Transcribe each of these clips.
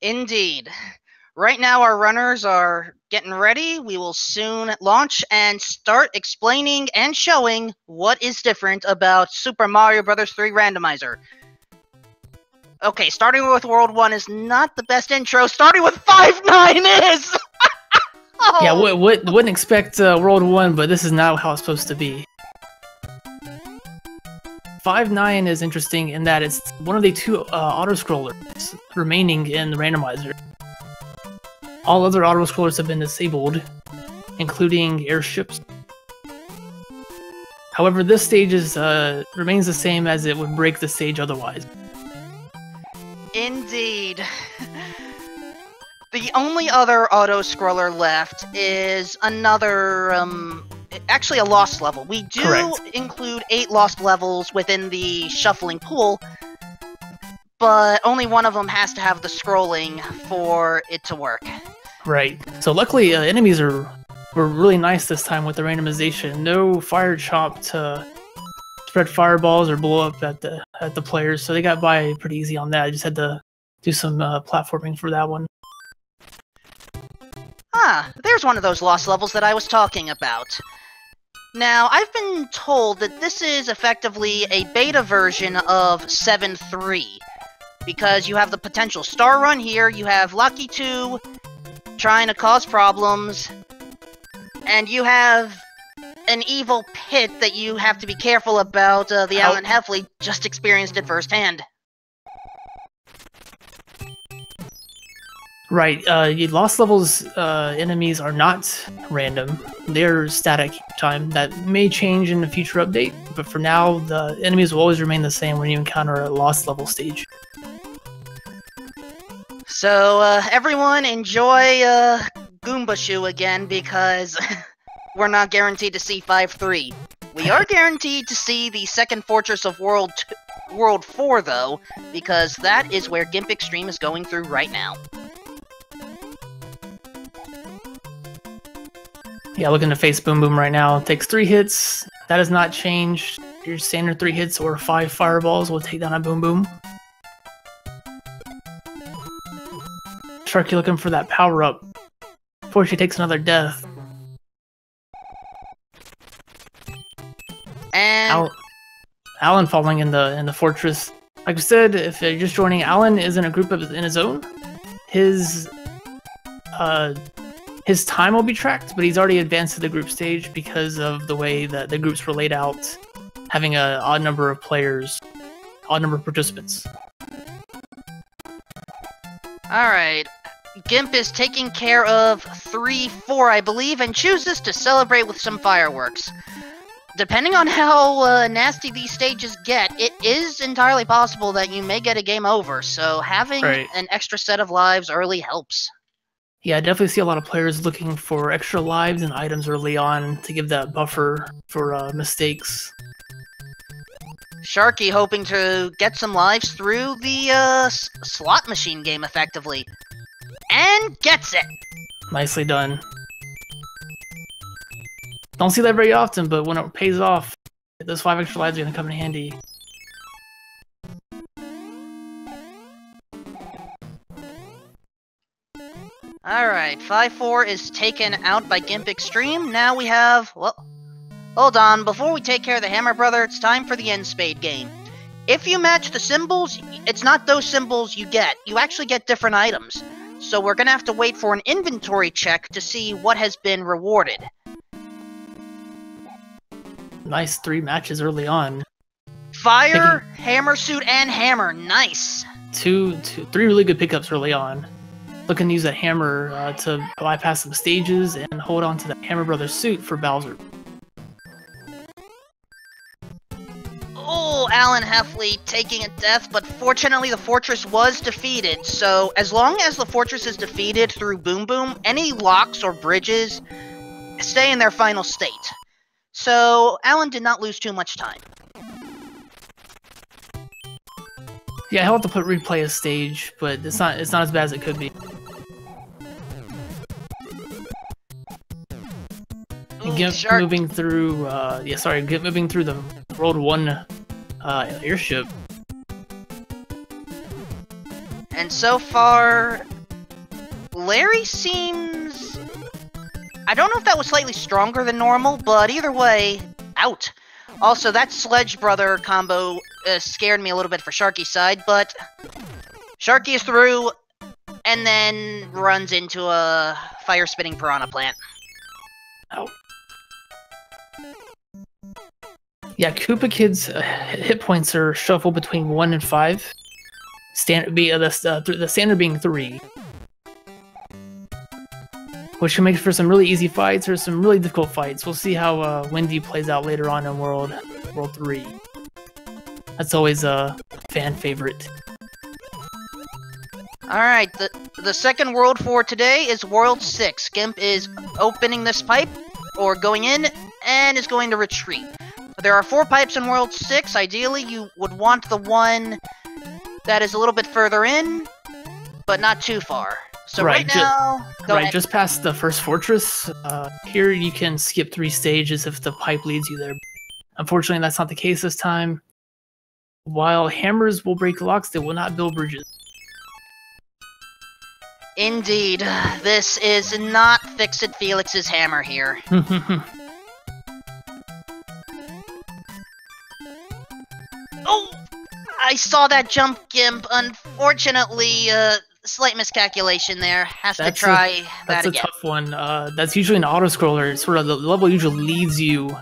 Indeed. Right now our runners are getting ready. We will soon launch and start explaining and showing what is different about Super Mario Bros. 3 Randomizer. Okay, starting with World 1 is not the best intro. Starting with 5-9 is! Oh. Yeah, wouldn't expect World 1, but this is not how it's supposed to be. 5-9 is interesting in that it's one of the two auto-scrollers remaining in the randomizer. All other auto-scrollers have been disabled, including airships. However, this stage remains the same as it would break the stage otherwise. Indeed. The only other auto-scroller left is another, actually a lost level. We do Correct. include 8 lost levels within the shuffling pool, but only one of them has to have the scrolling for it to work. Right. So luckily, enemies were really nice this time with the randomization. No fire chop to spread fireballs or blow up at the players, so they got by pretty easy on that. I just had to do some platforming for that one. Ah, there's one of those lost levels that I was talking about. Now, I've been told that this is effectively a beta version of 7.3, because you have the potential Star Run here, you have Lucky 2 trying to cause problems, and you have an evil pit that you have to be careful about. TheAlanHeffley just experienced it firsthand. Right, lost levels enemies are not random. They're static time. That may change in a future update, but for now, the enemies will always remain the same when you encounter a lost level stage. So, everyone enjoy Goomba Shoe again, because we're not guaranteed to see 5-3. We are guaranteed to see the second fortress of World 4, though, because that is where Gimpxtreme is going through right now. Yeah, looking to face Boom Boom right now. It takes 3 hits. That has not changed. Your standard 3 hits or 5 fireballs will take down a Boom Boom. Sharky looking for that power up before she takes another death. And Alan falling in the fortress. Like I said, if you're just joining, Alan is in a group in his own. His time will be tracked, but he's already advanced to the group stage because of the way that the groups were laid out, having an odd number of players, odd number of participants. alright, Gimp is taking care of 3-4, I believe, and chooses to celebrate with some fireworks. Depending on how nasty these stages get, it is entirely possible that you may get a game over, so having an extra set of lives early helps. Yeah, I definitely see a lot of players looking for extra lives and items early on to give that buffer for mistakes. Sharky hoping to get some lives through the slot machine game effectively. And gets it! Nicely done. Don't see that very often, but when it pays off, those 5 extra lives are going to come in handy. Alright, 5-4 is taken out by Gimpxtreme. Now we have... well, hold on. Before we take care of the Hammer Brother, it's time for the End Spade game. If you match the symbols, it's not those symbols you get. You actually get different items. So we're gonna have to wait for an inventory check to see what has been rewarded. Nice 3 matches early on. Fire, Hammer Suit, and Hammer. Nice! 3 really good pickups early on. Looking to use that hammer to bypass some stages and hold on to that Hammer Brothers suit for Bowser. Oh, TheAlanHeffley taking a death, but fortunately the fortress was defeated, so as long as the fortress is defeated through Boom Boom, any locks or bridges stay in their final state. So, Alan did not lose too much time. Yeah, he'll have to replay a stage, but it's not as bad as it could be. And Gimp moving through, Gimp moving through the World 1 airship. And so far, Larry seems... I don't know if that was slightly stronger than normal, but either way, out. Also, that Sledge Brother combo scared me a little bit for Sharky's side, but Sharky is through, and then runs into a fire-spitting piranha plant. Oh. Yeah, Koopa Kid's hit points are shuffled between 1 and 5. The standard being 3. Which can make for some really easy fights or some really difficult fights. We'll see how Windy plays out later on in World 3. That's always a fan favorite. Alright, the second world for today is World 6. Gimp is opening this pipe, or going in, and is going to retreat. There are 4 pipes in World 6. Ideally, you would want the one that is a little bit further in, but not too far. So right now, go ahead. Just past the first fortress, here you can skip 3 stages if the pipe leads you there. Unfortunately, that's not the case this time. While hammers will break locks, they will not build bridges. Indeed, this is not Fix-It Felix's hammer here. Oh! I saw that jump, Gimp. Unfortunately, slight miscalculation there. Has to try that again. That's a tough one. That's usually an auto-scroller. Sort of the level usually leads you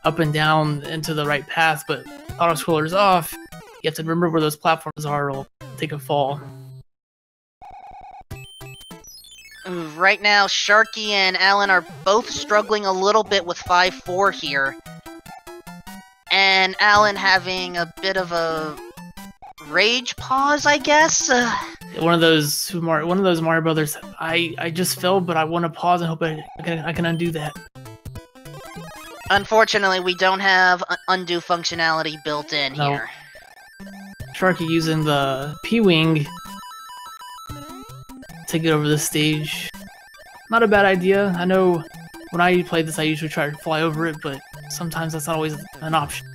up and down into the right path, but auto-scroller's off. You have to remember where those platforms are, or take a fall. Right now, Sharky and Alan are both struggling a little bit with 5-4 here. And Alan having a bit of a rage pause, I guess? One of those Mario Brothers. I just fell, but I want to pause and hope I can undo that. Unfortunately, we don't have undo functionality built in here. Sharky using the P-Wing to get over the stage. Not a bad idea. I know when I play this, I usually try to fly over it, but sometimes that's not always an option.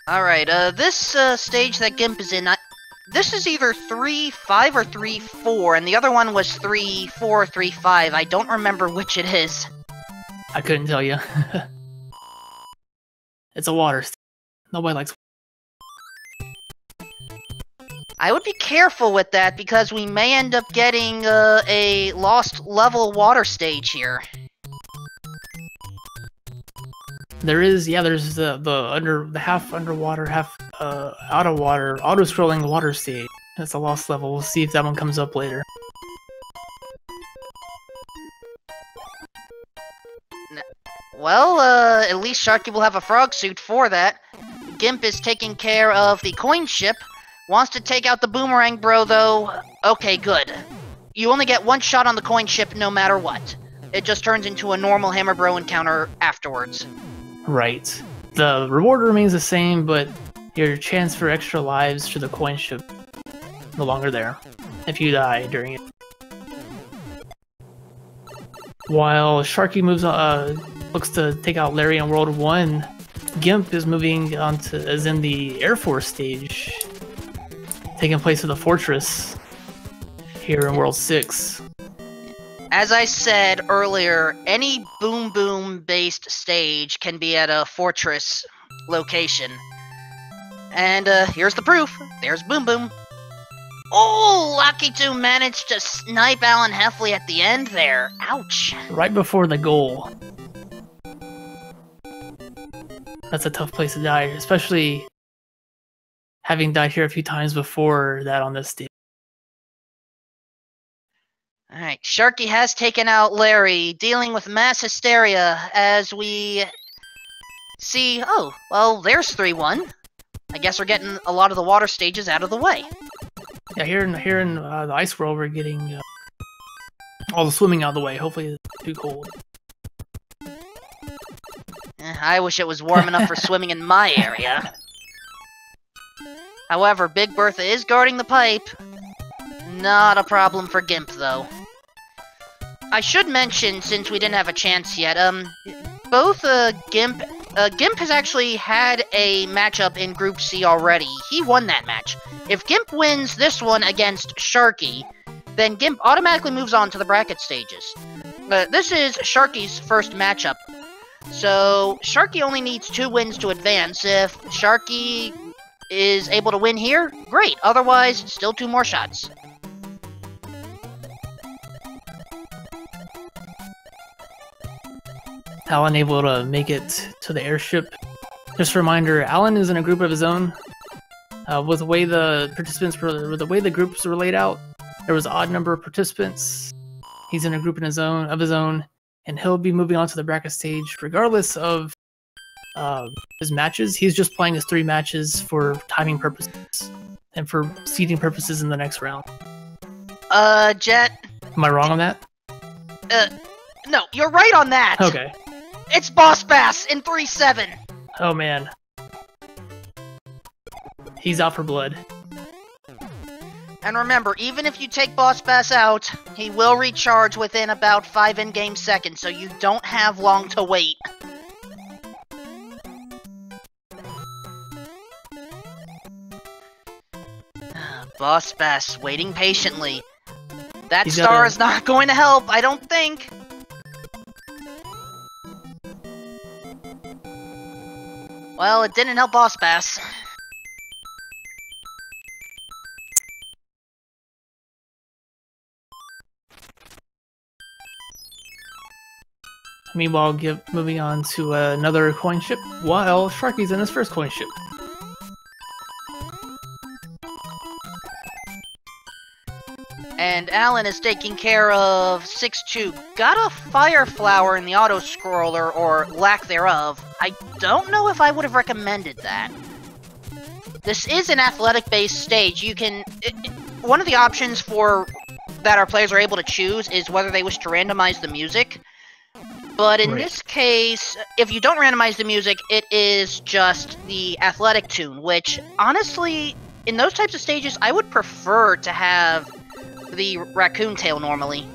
Alright, this stage that Gimp is in, this is either 3-5 or 3-4, and the other one was 3-4 or 3-5. I don't remember which it is. I couldn't tell you. It's a water stage. Nobody likes. I would be careful with that, because we may end up getting a lost level water stage here. There's the half underwater, half out of water, auto-scrolling water stage. That's a lost level. We'll see if that one comes up later. Well, at least Sharky will have a frog suit for that. Gimp is taking care of the coin ship. Wants to take out the boomerang bro, though. Okay, good. You only get 1 shot on the coin ship no matter what. It just turns into a normal hammer bro encounter afterwards. Right. The reward remains the same, but your chance for extra lives to the coin ship no longer there if you die during it. While Sharky looks to take out Larry in World 1, Gimp is moving on is in the Air Force stage, taking place at the fortress here in World 6. As I said earlier, any Boom Boom based stage can be at a fortress location. And here's the proof. There's Boom Boom. Oh, Lucky 2 managed to snipe AlanHeffley at the end there. Ouch. Right before the goal. That's a tough place to die, especially having died here a few times before that on this stage. Alright, Sharky has taken out Larry, dealing with mass hysteria as we see... Oh, well, there's 3-1. I guess we're getting a lot of the water stages out of the way. Yeah, here in the ice world, we're getting all the swimming out of the way. Hopefully it's too cold. I wish it was warm enough for swimming in my area. However, Big Bertha is guarding the pipe. Not a problem for Gimp, though. I should mention, since we didn't have a chance yet, both Gimp Gimp has actually had a matchup in Group C already. He won that match. If Gimp wins this one against Sharky, then Gimp automatically moves on to the bracket stages. This is Sharky's first matchup. So, Sharky only needs 2 wins to advance. If Sharky is able to win here, great. Otherwise, still 2 more shots. Alan able to make it to the airship. Just a reminder, Alan is in a group of his own. With the way the participants were, the way the groups were laid out, there was an odd number of participants. He's in a group of his own, and he'll be moving on to the bracket stage regardless of his matches. He's just playing his 3 matches for timing purposes and for seeding purposes in the next round. Jet. Am I wrong on that? No, you're right on that. Okay. It's Boss Bass in 3-7. Oh man. He's out for blood. And remember, even if you take Boss Bass out, he will recharge within about 5 in-game seconds, so you don't have long to wait. Boss Bass waiting patiently. That star is not going to help, I don't think. Well, it didn't help Boss Bass. Meanwhile, moving on to another coin ship, while Sharky's in his first coin ship. And Alan is taking care of 6-2. Got a fire flower in the auto-scroller, or lack thereof. I don't know if I would have recommended that. This is an athletic-based stage. You can... one of the options that our players are able to choose is whether they wish to randomize the music. But in this case, if you don't randomize the music, it is just the athletic tune, which, honestly, in those types of stages, I would prefer to have the raccoon tail normally.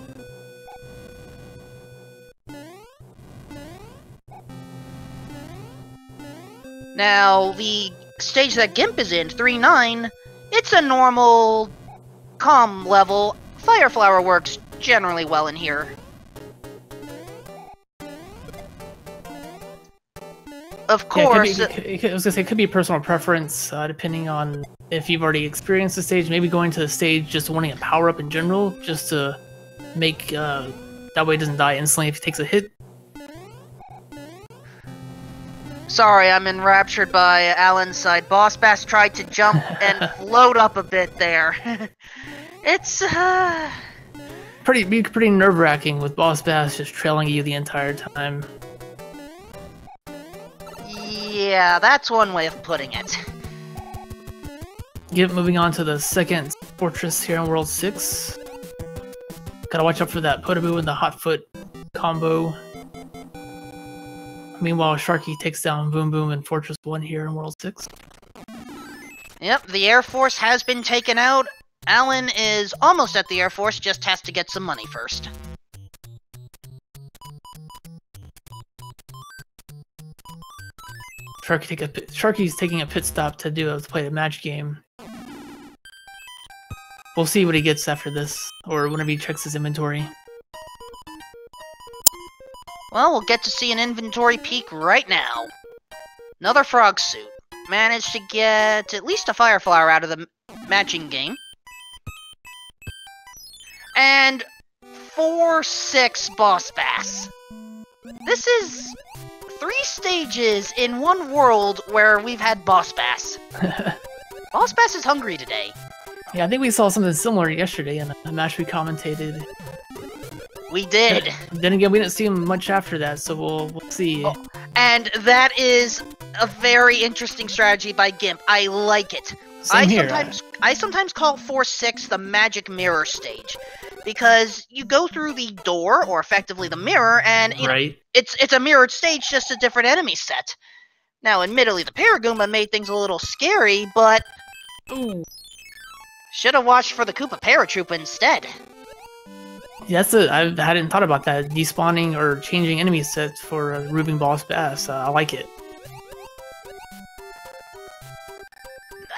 Now, the stage that Gimp is in, 3-9, it's a normal, calm level. Fire Flower works generally well in here. Of course. Yeah, I was gonna say it could be personal preference, depending on if you've already experienced the stage. Maybe going to the stage just wanting a power up in general, just to make that way it doesn't die instantly if he takes a hit. Sorry, I'm enraptured by Alan's side. Boss Bass tried to jump and float up a bit there. It's pretty nerve-wracking with Boss Bass just trailing you the entire time. Yeah, that's one way of putting it. Moving on to the second fortress here in World 6. Gotta watch out for that Potaboo and the Hot Foot combo. Meanwhile, Sharky takes down Boom Boom in Fortress 1 here in World 6. Yep, the Air Force has been taken out. Alan is almost at the Air Force, just has to get some money first. Sharky's taking a pit stop to play a match game. We'll see what he gets after this, or whenever he checks his inventory. Well, we'll get to see an inventory peek right now. Another frog suit. Managed to get at least a fire flower out of the matching game. And 4-6 Boss Bass. This is 3 stages in one world where we've had Boss Bass. Boss Bass is hungry today. Yeah, I think we saw something similar yesterday in a match we commentated. We did. Then again, we didn't see him much after that, so we'll see. Oh, and that is a very interesting strategy by Gimp. I like it. I sometimes call 4-6 the magic mirror stage, because you go through the door, or effectively the mirror, and you know, it's a mirrored stage, just a different enemy set. Now, admittedly, the Paragoomba made things a little scary, but should have watched for the Koopa Paratroopa instead. Yeah, I hadn't thought about that. Despawning or changing enemy sets for Rubing Boss Bass. I like it.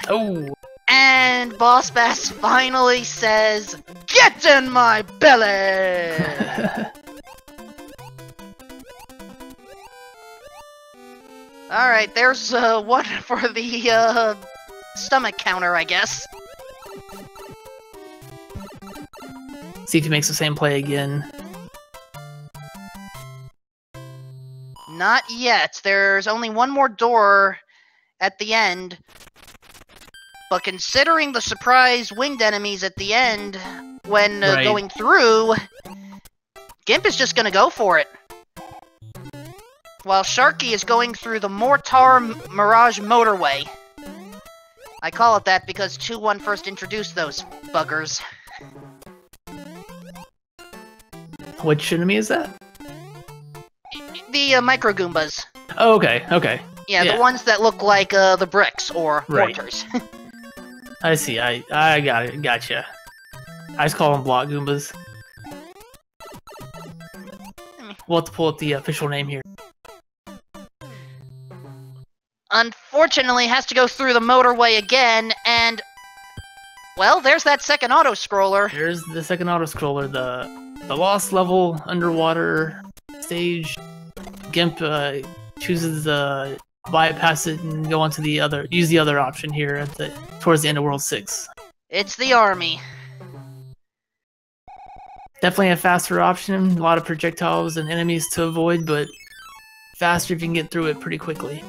Oh! And Boss Bass finally says, "Get in my belly!" Alright, there's one for the stomach counter, I guess. See if he makes the same play again. Not yet. There's only one more door at the end. But considering the surprise winged enemies at the end when Right. going through, Gimp is just gonna go for it. While Sharky is going through the Mortar Mirage Motorway. I call it that because 2-1 first introduced those buggers. Which enemy is that? The Micro Goombas. Oh, okay, okay. Yeah, the ones that look like the bricks or Right. mortars. I see, I got it, gotcha. I just call them block Goombas. We'll have to pull up the official name here. Unfortunately, has to go through the motorway again, and... well, there's that second auto-scroller. Here's the second auto-scroller, the Lost Level Underwater stage. Gimp chooses the bypass it and go on to the other, use the other option here at towards the end of World 6. It's the army. Definitely a faster option, a lot of projectiles and enemies to avoid, but faster if you can get through it pretty quickly.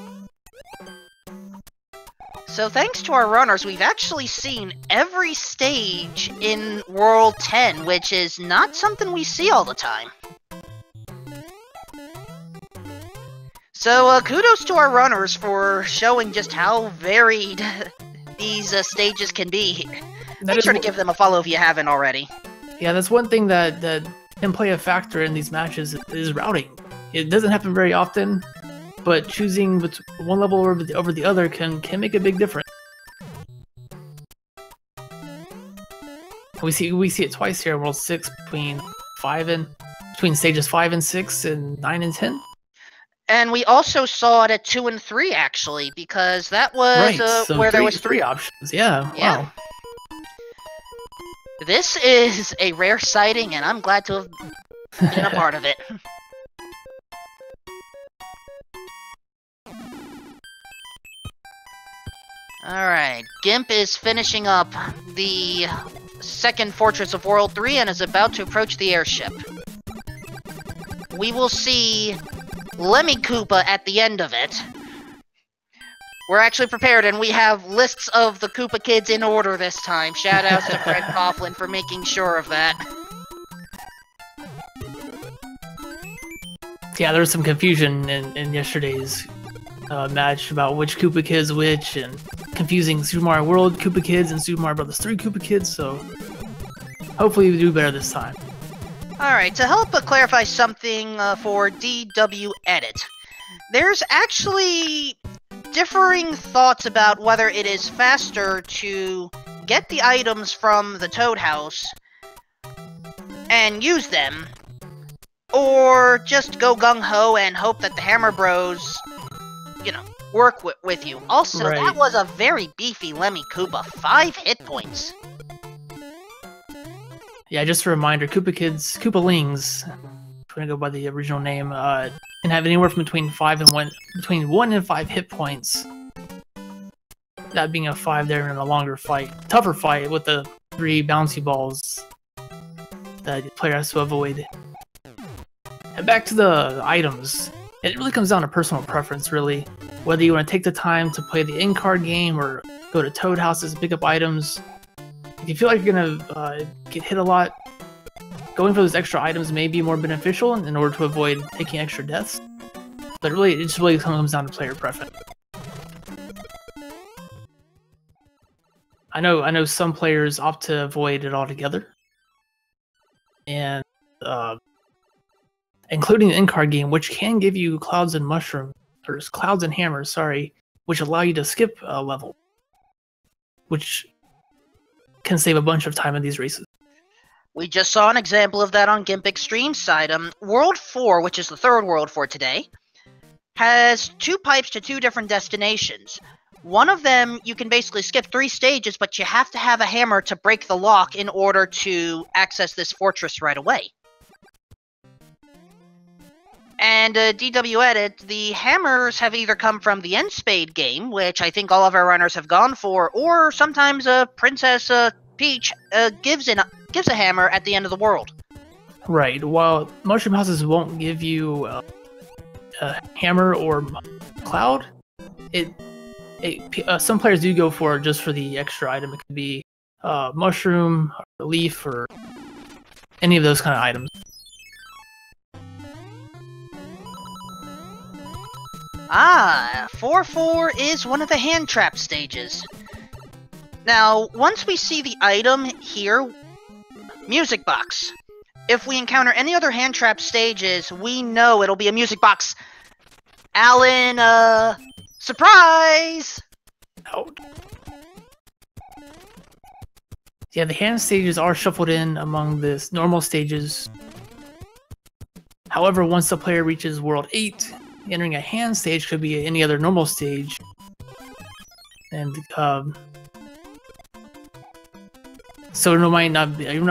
So thanks to our runners, we've actually seen every stage in World 10, which is not something we see all the time. So kudos to our runners for showing just how varied these stages can be. Make sure to give them a follow if you haven't already. Yeah, that's one thing that can play a factor in these matches is routing. It doesn't happen very often, but choosing one level over the other can make a big difference. We see it twice here in World 6 between stages 5 and 6 and 9 and 10. And we also saw it at 2 and 3 actually, because that was so where there was three options. Yeah. Yeah. Wow. This is a rare sighting, and I'm glad to have been a part of it. Alright, Gimp is finishing up the second fortress of World 3 and is about to approach the airship. We will see Lemmy Koopa at the end of it. We're actually prepared, and we have lists of the Koopa kids in order this time. Shoutouts to Fred Coughlin for making sure of that. Yeah, there was some confusion in yesterday's match about which Koopa Kid's which, and confusing Super Mario World Koopa Kids and Super Mario Bros. 3 Koopa Kids, so hopefully we do better this time. Alright, to help clarify something for DW Edit, there's actually differing thoughts about whether it is faster to get the items from the Toad House and use them, or just go gung-ho and hope that the Hammer Bros, you know, work with you. Also, Right. That was a very beefy Lemmy Koopa, 5 hit points. Yeah, just a reminder, Koopalings, if we're gonna go by the original name, can have anywhere from between 1 and 5 hit points. That being a 5 there in a longer fight, tougher fight with the 3 bouncy balls that the player has to avoid. And back to the items, it really comes down to personal preference, really. Whether you want to take the time to play the in-card game or go to Toad Houses and pick up items. If you feel like you're gonna get hit a lot, going for those extra items may be more beneficial in order to avoid taking extra deaths. But really, it just really comes down to player preference. I know some players opt to avoid it altogether, and including the in-card game, which can give you clouds and hammers, sorry, which allow you to skip a level, which can save a bunch of time in these races. We just saw an example of that on Gimpxtreme's side. World 4, which is the third world for today, has 2 pipes to 2 different destinations. One of them, you can basically skip 3 stages, but you have to have a hammer to break the lock in order to access this fortress right away. And DW Edit, the hammers have either come from the N-Spade game, which I think all of our runners have gone for, or sometimes Princess Peach gives a hammer at the end of the world. Right. While mushroom houses won't give you a hammer or cloud, some players do go for it just for the extra item. It could be mushroom, or leaf, or any of those kind of items. Ah, 4-4 is one of the hand trap stages. Now, once we see the item here, music box. If we encounter any other hand trap stages, we know it'll be a music box. Alan, surprise! Out. Yeah, the hand stages are shuffled in among the normal stages. However, once the player reaches World 8, entering a hand stage could be any other normal stage. And, so it might not be, you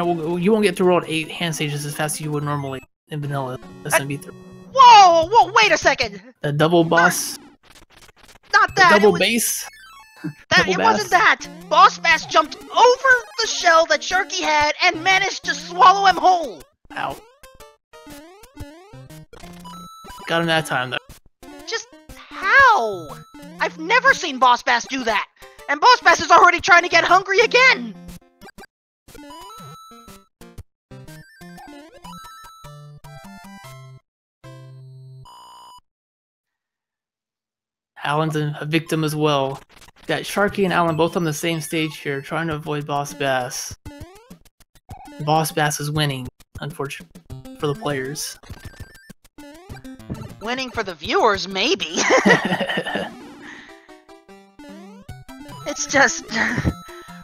won't get through World 8 hand stages as fast as you would normally in vanilla SMB3. Whoa, wait a second! The double boss. Not that! Double base. It wasn't that! Boss Bass jumped over the shell that Sharky had and managed to swallow him whole! Ow. Got him that time, though. Just how? I've never seen Boss Bass do that! And Boss Bass is already trying to get hungry again! Alan's a victim as well. Got Sharky and Alan both on the same stage here, trying to avoid Boss Bass. Boss Bass is winning, unfortunately, for the players. Winning for the viewers, maybe. It's just...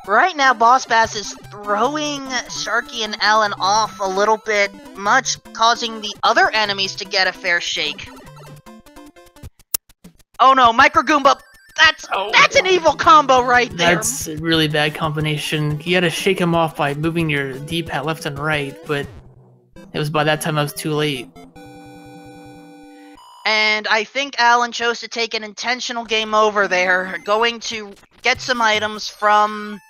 Right now, Boss Bass is throwing Sharky and Alan off a little bit much, causing the other enemies to get a fair shake. Oh no, Micro Goomba! That's an evil combo right there! That's a really bad combination. You gotta shake him off by moving your D-pad left and right, but it was by that time I was too late. And I think Alan chose to take an intentional game over there, going to get some items from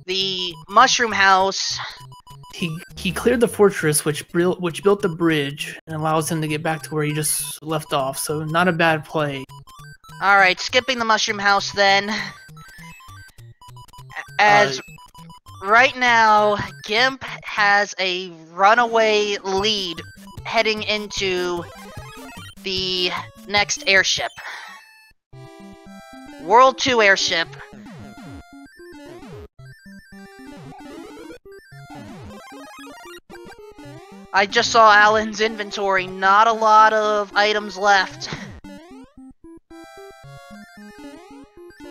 the Mushroom House. He cleared the fortress, which built the bridge, and allows him to get back to where he just left off, so not a bad play. Alright, skipping the Mushroom House then. As right now, Gimp has a runaway lead heading into the next airship. World 2 airship. I just saw Alan's inventory, not a lot of items left.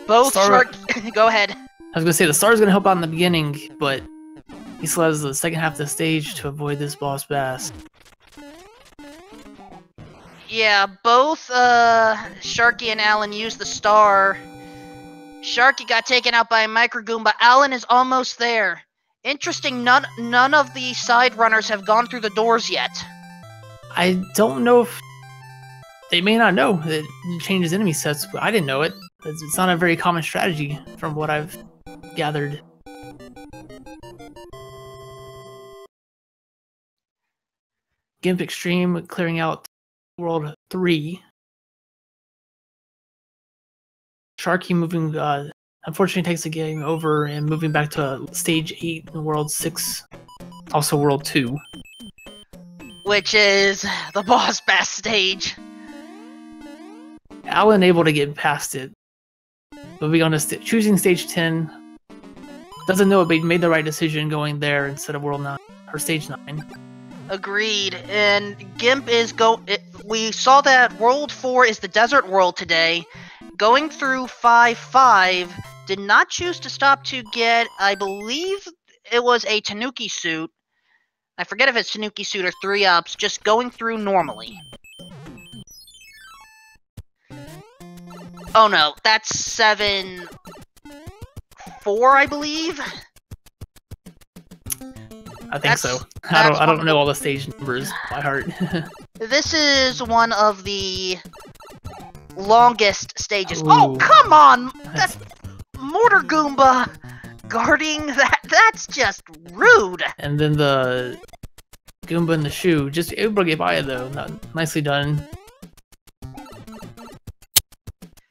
Both Go ahead. I was gonna say the star's gonna help out in the beginning, but he still has the second half of the stage to avoid this Boss Bass. Yeah, both Sharky and Alan used the star. Sharky got taken out by a Micro Goomba. Alan is almost there. Interesting, none of the side runners have gone through the doors yet. I don't know if... They may not know that it changes enemy sets, but I didn't know it. It's not a very common strategy from what I've gathered. Gimpxtreme clearing out World 3. Sharky moving, unfortunately takes the game over and moving back to Stage 8 in World 6. Also World 2. Which is the Boss Bass stage. Alan able to get past it. Moving on to choosing Stage 10. Doesn't know it made the right decision going there instead of World 9, or Stage 9. Agreed, and Gimp is we saw that World 4 is the desert world today. Going through 5-5, did not choose to stop to get, I believe it was a Tanuki suit. I forget if it's Tanuki suit or 3-ups, just going through normally. Oh no, that's 7-4, I believe. I think so. I don't know all the stage numbers by heart. This is one of the longest stages. Ooh. Oh, come on! That's Mortar Goomba guarding that. That's just rude. And then the Goomba in the shoe, just able to get by it though. Nicely done.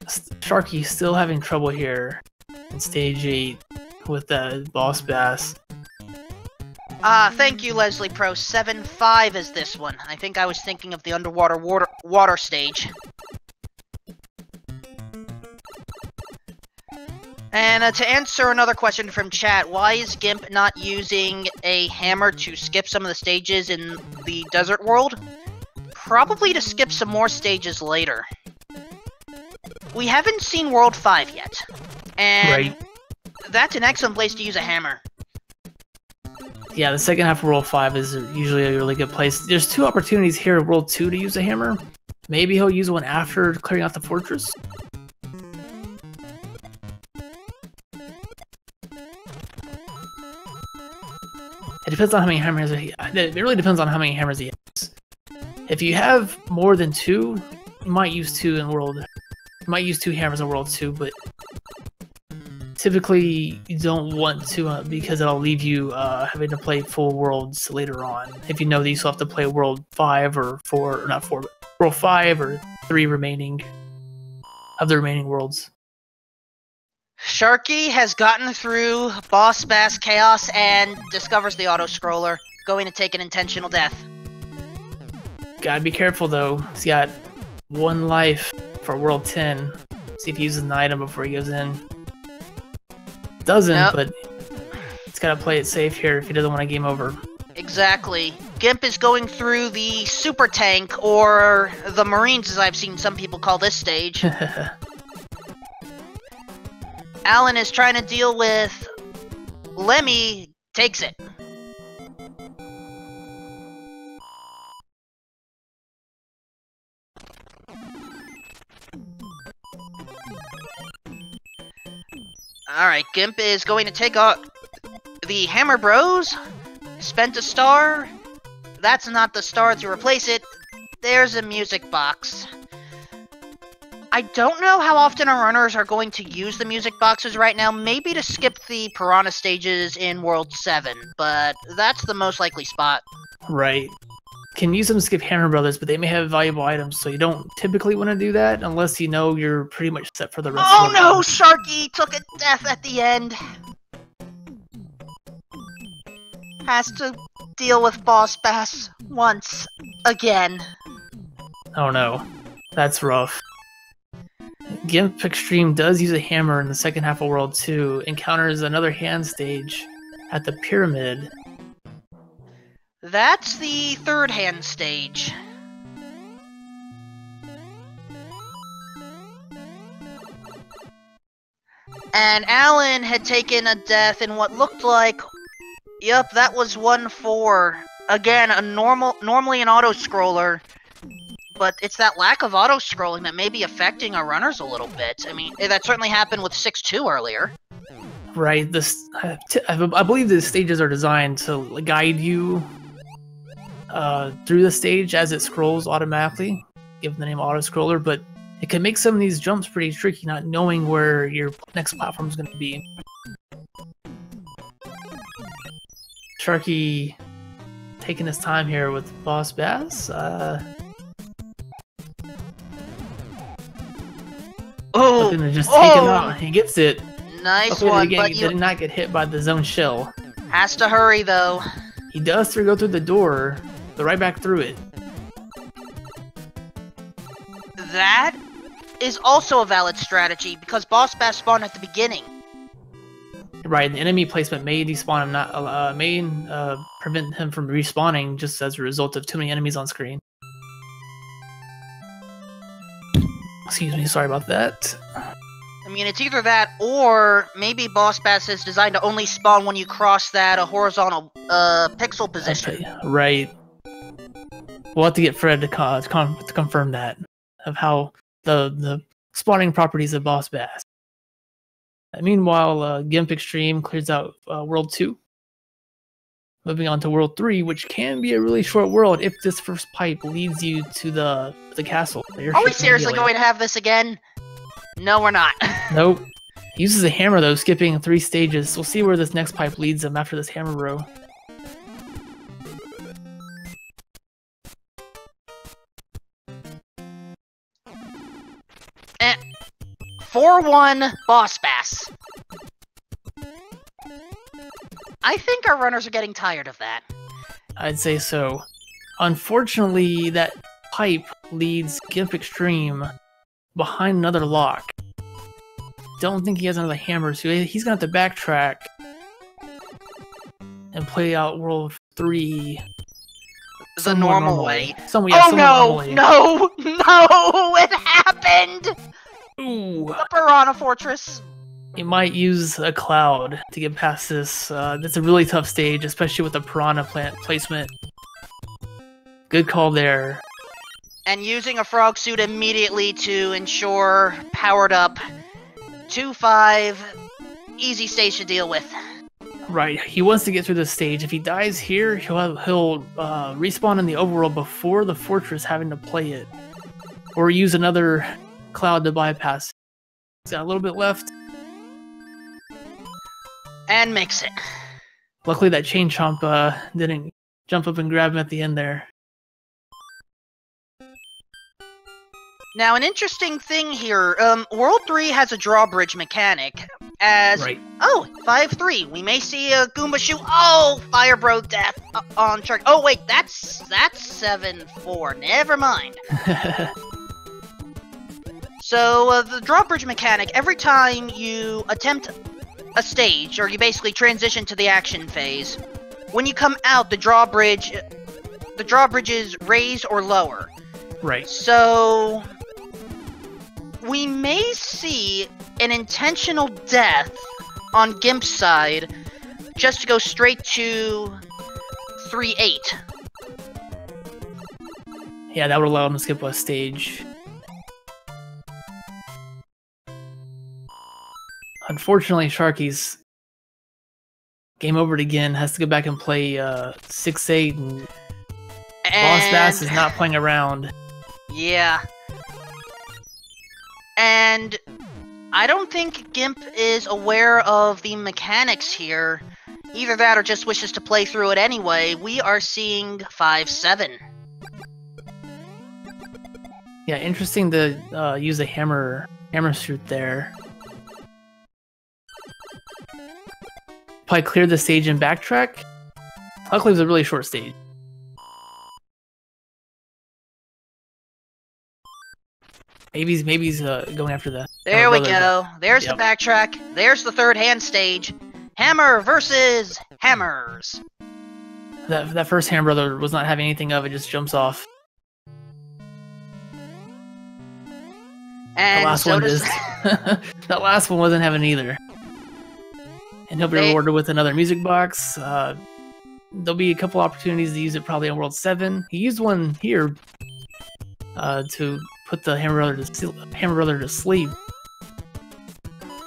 Sharky still having trouble here in stage 8 with the boss bass. Thank you, Leslie Pro. 7-5 is this one. I think I was thinking of the underwater water stage. And to answer another question from chat, why is Gimp not using a hammer to skip some of the stages in the desert world? Probably to skip some more stages later. We haven't seen World 5 yet, and that's an excellent place to use a hammer. Yeah, the second half of World 5 is usually a really good place. There's 2 opportunities here in World 2 to use a hammer. Maybe he'll use one after clearing out the fortress. It depends on how many hammers it really depends on how many hammers he has. If you have more than 2, you might use 2 in World. You might use 2 hammers in World 2, but typically you don't want to because it'll leave you having to play full worlds later on. If you know that you still have to play World 5 or 4, or not 4, but World 5 or 3 remaining of the remaining worlds. Sharky has gotten through Boss Bass Chaos and discovers the auto-scroller, going to take an intentional death. Gotta be careful though. He's got 1 life for World 10. See if he uses an item before he goes in. Doesn't, nope. But he's gotta play it safe here if he doesn't want a game over. Exactly. Gimp is going through the Super Tank, or the Marines as I've seen some people call this stage. Alan is trying to deal with Lemmy, takes it. Alright, Gimp is going to take out the Hammer Bros. Spent a star. That's not the star to replace it. There's a music box. I don't know how often our runners are going to use the music boxes right now. Maybe to skip the Piranha stages in World 7, but that's the most likely spot. Right. Can use them to skip Hammer Brothers, but they may have valuable items, so you don't typically want to do that unless you know you're pretty much set for the rest of the no! Sharky took a death at the end. Has to deal with Boss Bass once again. Oh no. That's rough. Gimpxtreme does use a hammer in the second half of World 2, encounters another hand stage at the pyramid. That's the third hand stage. And Alan had taken a death in what looked like... Yep, that was 1-4. Again, normally an auto-scroller. But it's that lack of auto-scrolling that may be affecting our runners a little bit. I mean, that certainly happened with 6-2 earlier. Right, I believe the stages are designed to guide you through the stage as it scrolls automatically, given the name auto-scroller, but it can make some of these jumps pretty tricky, not knowing where your next platform is going to be. Sharky taking his time here with Boss Bass. Looking to just take him out. He gets it. Nice one, but he did not get hit by the zone shell. Has to hurry, though. He does go through the door, but right back through it. That is also a valid strategy, because Boss Bass spawned at the beginning. Right, the enemy placement may despawn him, not may prevent him from respawning just as a result of too many enemies on screen. Excuse me, sorry about that. I mean, it's either that, or maybe Boss Bass is designed to only spawn when you cross that horizontal pixel position. Okay, right. We'll have to get Fred to confirm that, of how the spawning properties of Boss Bass. Meanwhile, Gimpxtreme clears out World 2. Moving on to World 3, which can be a really short world if this first pipe leads you to the castle. Are we seriously going to have this again? No, we're not. Nope. He uses a hammer, though, skipping 3 stages. We'll see where this next pipe leads him after this hammer row. Eh. 4-1 Boss Bass. I think our runners are getting tired of that. I'd say so. Unfortunately, that pipe leads Gimpxtreme behind another lock. Don't think he has another hammer, so he's gonna have to backtrack and play out World 3 the normal way. Oh no! No! No! It happened! Ooh. The Piranha Fortress. He might use a cloud to get past this. That's a really tough stage, especially with the piranha plant placement. Good call there. And using a frog suit immediately to ensure powered up 2-5, easy stage to deal with. Right, he wants to get through this stage. If he dies here, he'll respawn in the overworld before the fortress having to play it, or use another cloud to bypass. He's got a little bit left. And makes it. Luckily that chain chomp didn't jump up and grab him at the end there. Now, an interesting thing here, World 3 has a drawbridge mechanic, as... Right. Oh, 5-3, we may see a Goomba shoot... Oh, Fire Bro death on Shark... Oh, wait, that's 7-4, never mind. So, the drawbridge mechanic, every time you attempt a stage, or you basically transition to the action phase, when you come out, the drawbridge is raised or lower. Right. So, we may see an intentional death on Gimp's side, just to go straight to 3-8. Yeah, that would allow him to skip a stage. Unfortunately, Sharky's game over again. Has to go back and play 6-8, and Boss Bass is not playing around. Yeah. And I don't think Gimp is aware of the mechanics here. Either that or just wishes to play through it anyway. We are seeing 5-7. Yeah, interesting to use a hammer suit there. Probably clear the stage and backtrack. Luckily, it was a really short stage. Maybe he's going after that. There we go. There's the backtrack. There's the third hand stage. Hammer versus hammers. That first Hammer Brother was not having anything of it. Just jumps off. And the last so one does... that last one wasn't having either. And he'll be rewarded with another music box. There'll be a couple opportunities to use it probably on World 7. He used one here to put the Hammer Brother to sleep.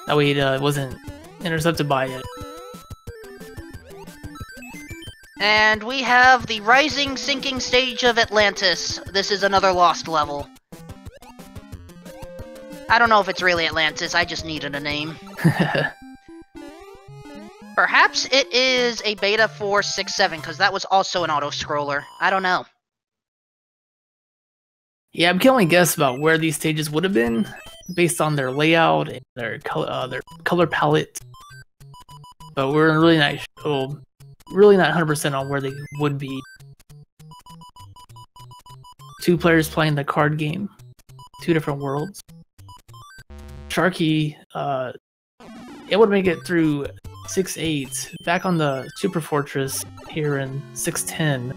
That way it wasn't intercepted by it. And we have the rising, sinking stage of Atlantis. This is another lost level. I don't know if it's really Atlantis, I just needed a name. Perhaps it is a beta for 6-7, because that was also an auto-scroller. I don't know. Yeah, we can only guess about where these stages would have been, based on their layout and their color palette. But we're really not 100% on where they would be. 2 players playing the card game. 2 different worlds. Sharky, able to make it through 6-8, back on the Super Fortress here in 6-10.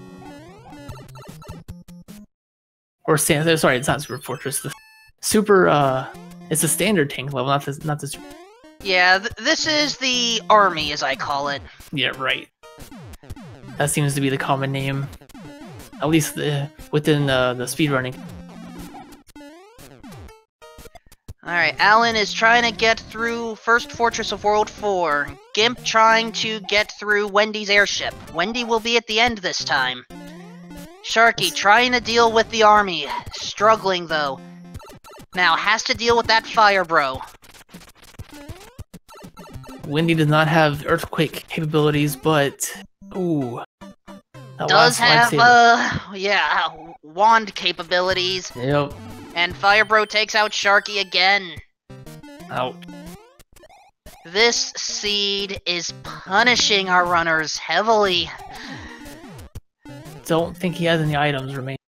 Or sorry, it's not Super Fortress. The Super, it's a standard tank level, not the. Yeah, this is the army, as I call it. Yeah, right. That seems to be the common name, at least within the speedrunning. Alright, Alan is trying to get through First Fortress of World 4. Gimp trying to get through Wendy's airship. Wendy will be at the end this time. Sharky trying to deal with the army. Struggling, though. Now, has to deal with that fire bro. Wendy does not have earthquake capabilities, but... Ooh. Does have, yeah, wand capabilities. Yep. And fire bro takes out Sharky again. Out. This seed is punishing our runners heavily. Don't think he has any items remaining.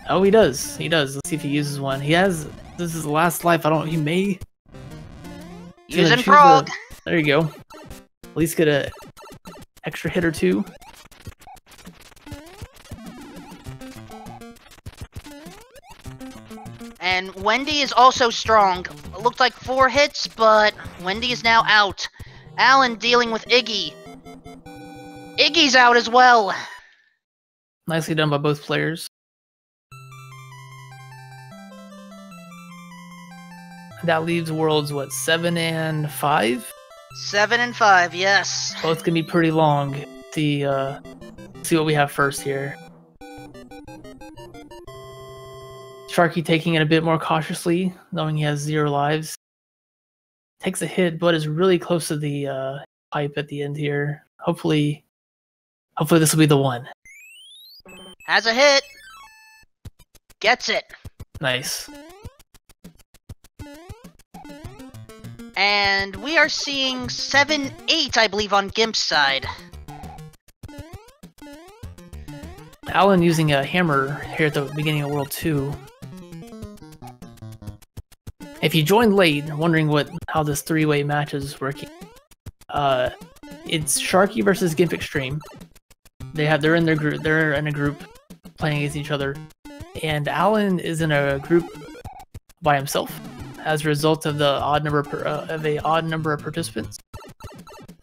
Oh, he does. He does. Let's see if he uses one. He has... This is the last life. I don't... He may... Using frog. There you go. At least get a extra hit or two. And Wendy is also strong. It looked like 4 hits, but Wendy is now out. Alan dealing with Iggy. Iggy's out as well. Nicely done by both players. That leaves worlds, what, 7 and 5? 7 and 5, yes. Well, it's gonna be pretty long. See what we have first here. Sharky taking it a bit more cautiously, knowing he has 0 lives. Takes a hit, but is really close to the pipe at the end here. Hopefully this will be the one. Has a hit. Gets it. Nice. And we are seeing 7-8, I believe, on Gimp's side. Alan using a hammer here at the beginning of World 2. If you joined late, wondering how this 3-way match is working, it's Sharky versus Gimpxtreme. They're in a group playing against each other, and Alan is in a group by himself as a result of the odd number of participants.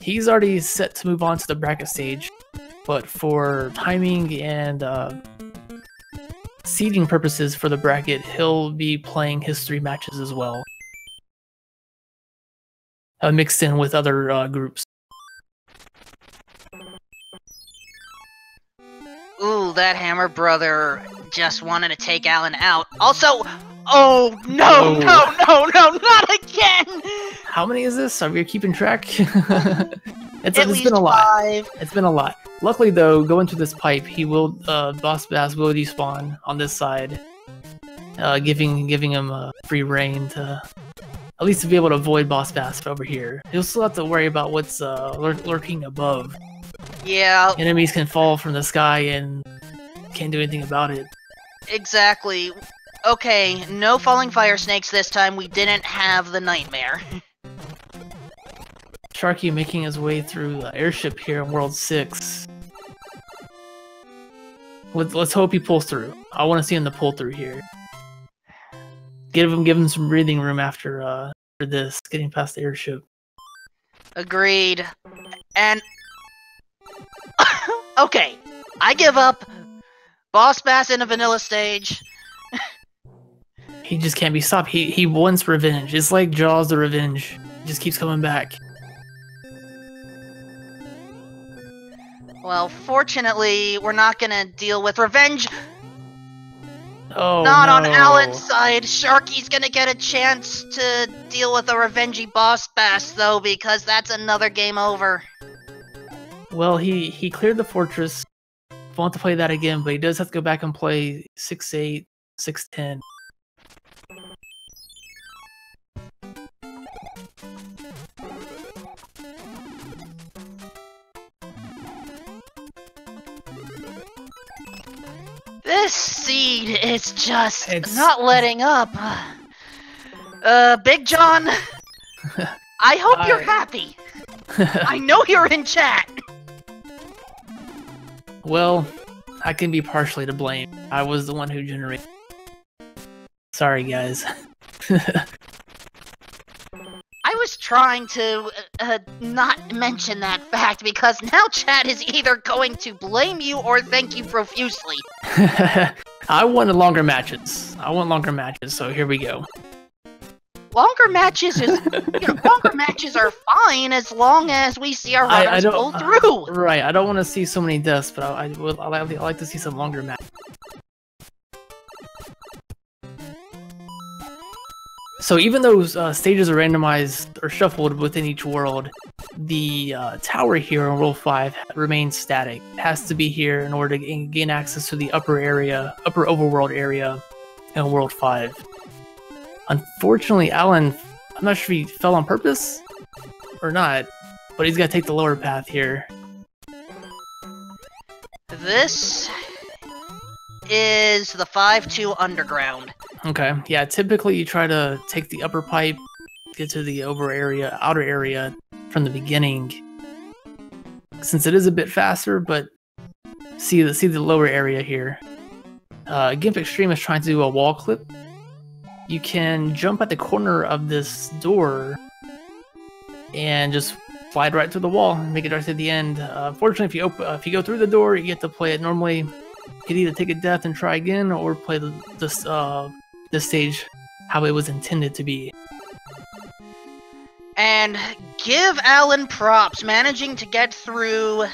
He's already set to move on to the bracket stage, but for timing and seeding purposes for the bracket, he'll be playing his 3 matches as well, mixed in with other groups. Ooh, that hammer brother just wanted to take Alan out. Also, oh no, no, not again! How many is this? Are we keeping track? It's At least been a lot. 5. It's been a lot. Luckily, though, going through this pipe, he will Boss Bass will despawn on this side, giving him a free reign to at least to be able to avoid Boss Bass over here. He'll still have to worry about what's lurking above. Yeah. Enemies can fall from the sky and can't do anything about it. Exactly. Okay, no falling fire snakes this time. We didn't have the nightmare. Sharky making his way through the airship here in World 6. Let's hope he pulls through. I want to see him to pull through here. Give him some breathing room after this, getting past the airship. Agreed. And... okay, I give up. Boss Bass in a vanilla stage. He just can't be stopped. He wants revenge. It's like Jaws the Revenge. He just keeps coming back. Well, fortunately, we're not gonna deal with revenge. Oh, Not no. on Alan's side. Sharky's gonna get a chance to deal with a revengey Boss Bass, though, because that's another game over. Well, he cleared the fortress. Want to play that again, but he does have to go back and play 6-8, 6-10. This seed is just not letting up. Big John, I hope you're happy. I know you're in chat. Well, I can be partially to blame. I was the one who generated. Sorry, guys. I was trying to not mention that fact because now chat is either going to blame you or thank you profusely. I wanted longer matches. So here we go. longer matches longer matches are fine as long as we see our runners pull through. Right, I don't want to see so many deaths, but I like to see some longer matches. So even though stages are randomized or shuffled within each world, the tower here in World 5 remains static. It has to be here in order to gain access to the upper overworld area in World 5. Unfortunately, Alan, I'm not sure if he fell on purpose or not, but he's got to take the lower path here. This is the 5-2 underground. Okay, yeah, typically you try to take the upper pipe, get to the outer area from the beginning, since it is a bit faster, but see the lower area here. Gimpxtreme is trying to do a wall clip. You can jump at the corner of this door and just slide right through the wall and make it right to the end. Fortunately, if you go through the door, you get to play it normally. You can either take a death and try again, or play this stage how it was intended to be. And give Alan props, managing to get through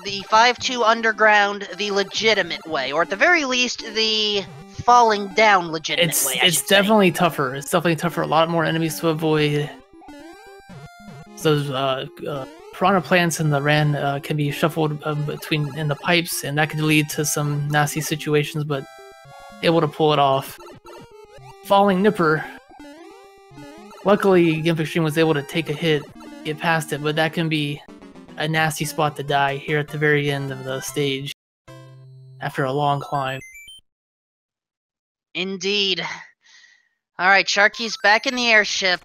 the 5-2 underground the legitimate way, or at the very least, the falling down legitimate way. It's definitely tougher. It's definitely tougher. A lot more enemies to avoid. Those piranha plants in the ran can be shuffled in the pipes, and that could lead to some nasty situations, but able to pull it off. Falling Nipper. Luckily, Gimpxtreme was able to take a hit, get past it, but that can be a nasty spot to die here at the very end of the stage after a long climb. Indeed. Alright, Sharky's back in the airship.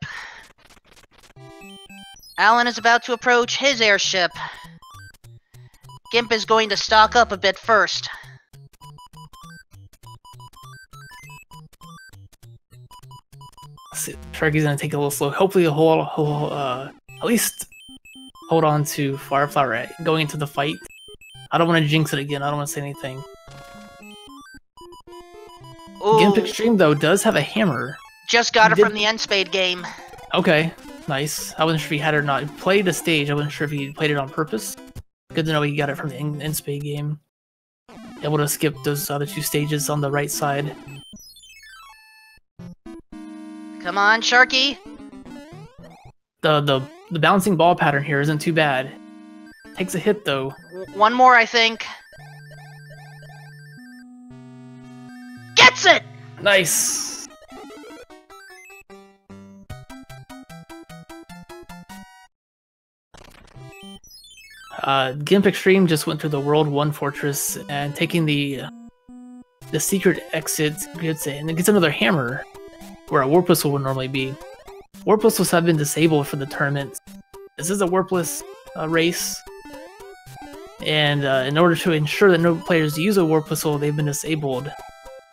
Alan is about to approach his airship. Gimp is going to stock up a bit first. Sharky's gonna take it a little slow. Hopefully he'll at least hold on to Fireflower going into the fight. I don't want to jinx it again. I don't want to say anything. Gimpxtreme, though, does have a hammer. Just got it from the N-Spade game. Okay, nice. I wasn't sure if he had it or not. He played the stage. I wasn't sure if he played it on purpose. Good to know he got it from the N-Spade game. Able to skip those other two stages on the right side. Come on, Sharky. The bouncing ball pattern here isn't too bad. Takes a hit, though. One more, I think. Gets it! Nice! Gimpxtreme just went through the World 1 Fortress and taking the secret exit gets another hammer where a Warpless would normally be. Warpless have been disabled for the tournament. This is a Warpless race, and in order to ensure that no players use a Warpless, they've been disabled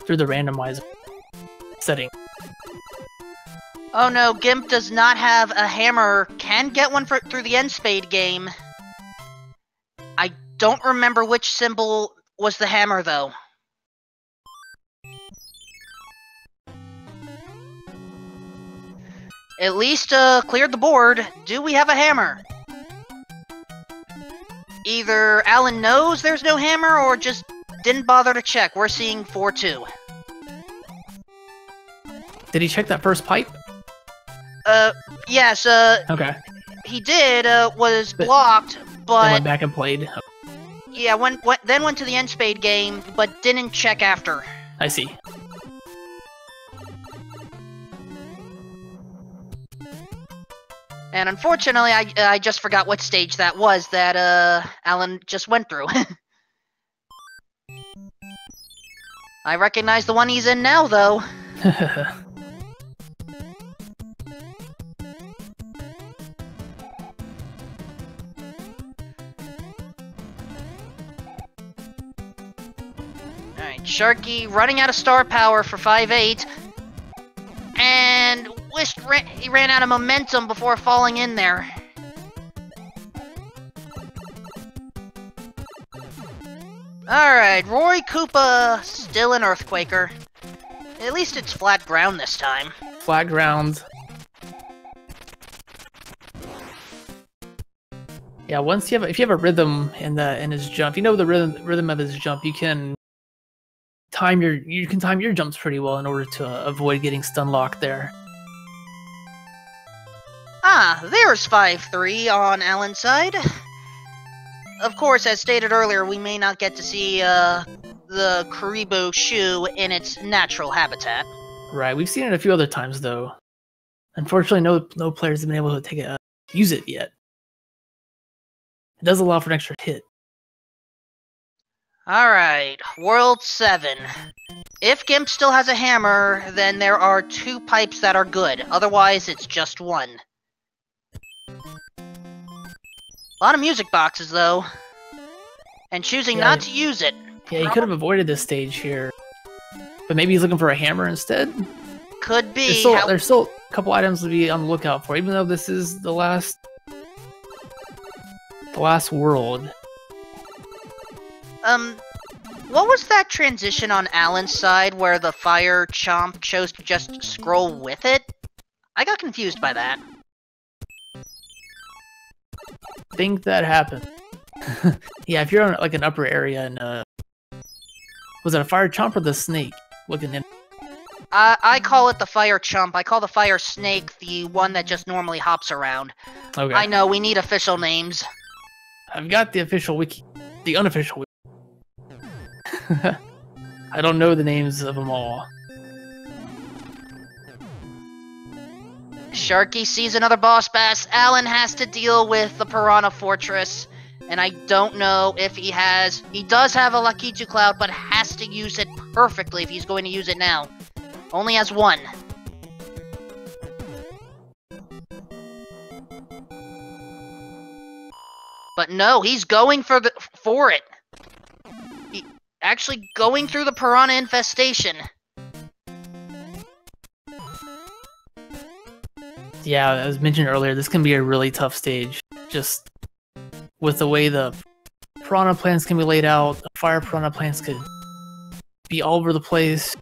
through the randomizer setting. Oh no, Gimp does not have a hammer. Can get one through the N-Spade game. I don't remember which symbol was the hammer, though. At least cleared the board. Do we have a hammer? Either Alan knows there's no hammer, or just didn't bother to check. We're seeing 4-2. Did he check that first pipe? Yes, okay. He did, was blocked, but... Then went back and played. Yeah, then went to the N-Spade game, but didn't check after. I see. And unfortunately, I just forgot what stage that was that, Alan just went through. I recognize the one he's in now, though. Alright, Sharky running out of star power for 5-8. And wished he ran out of momentum before falling in there. Alright, Roy Koopa still an Earthquaker. At least it's flat ground this time. Flat ground. Yeah, if you have a rhythm in his jump, you know the rhythm of his jump, you can time your jumps pretty well in order to avoid getting stun locked there. Ah, there's 5-3 on Alan's side. Of course, as stated earlier, we may not get to see the Karibo shoe in its natural habitat. Right, we've seen it a few other times though. Unfortunately, no players have been able to use it yet. It does allow for an extra hit. Alright, World 7. If Gimp still has a hammer, then there are 2 pipes that are good. Otherwise, it's just 1. A lot of music boxes, though. And choosing not to use it. Yeah, he could have avoided this stage here. But maybe he's looking for a hammer instead? Could be. There's still a couple items to be on the lookout for, even though this is the last world. What was that transition on Alan's side where the fire chomp chose to just scroll with it? I got confused by that. I think that happened. Yeah, if you're on like an upper area and was it a fire chomp or the snake looking in? I call it the fire chomp. I call the fire snake the one that just normally hops around. Okay. I know, we need official names. I've got the official wiki. The unofficial wiki. I don't know the names of them all. Sharky sees another boss bass. Alan has to deal with the Piranha Fortress. And I don't know if he has... He does have a Lakitu Cloud, but has to use it perfectly if he's going to use it now. Only has 1. But no, he's going for it. He actually going through the Piranha infestation. Yeah, as mentioned earlier, this can be a really tough stage. Just with the way the Piranha plants can be laid out, the fire Piranha plants could be all over the place.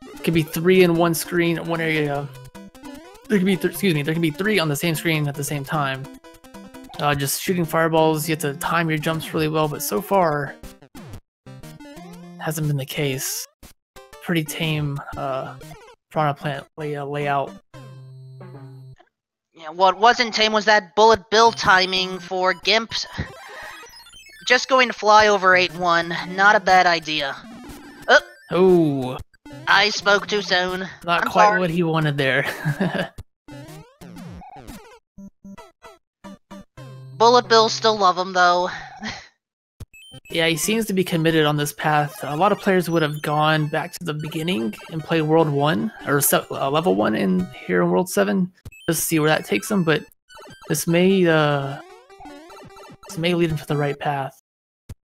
It could be 3 in one screen, one area. There can be, there can be 3 on the same screen at the same time. Just shooting fireballs, you have to time your jumps really well, but so far, hasn't been the case. Pretty tame Piranha plant layout. Yeah, what wasn't tame was that bullet bill timing for Gimp. Just going to fly over 8-1, not a bad idea. Oh! I spoke too soon. Not quite what he wanted there. Bullet bills still love him, though. Yeah, he seems to be committed on this path. A lot of players would have gone back to the beginning and played World 1, or Level 1 here in World 7, just to see where that takes him, but this may lead him to the right path.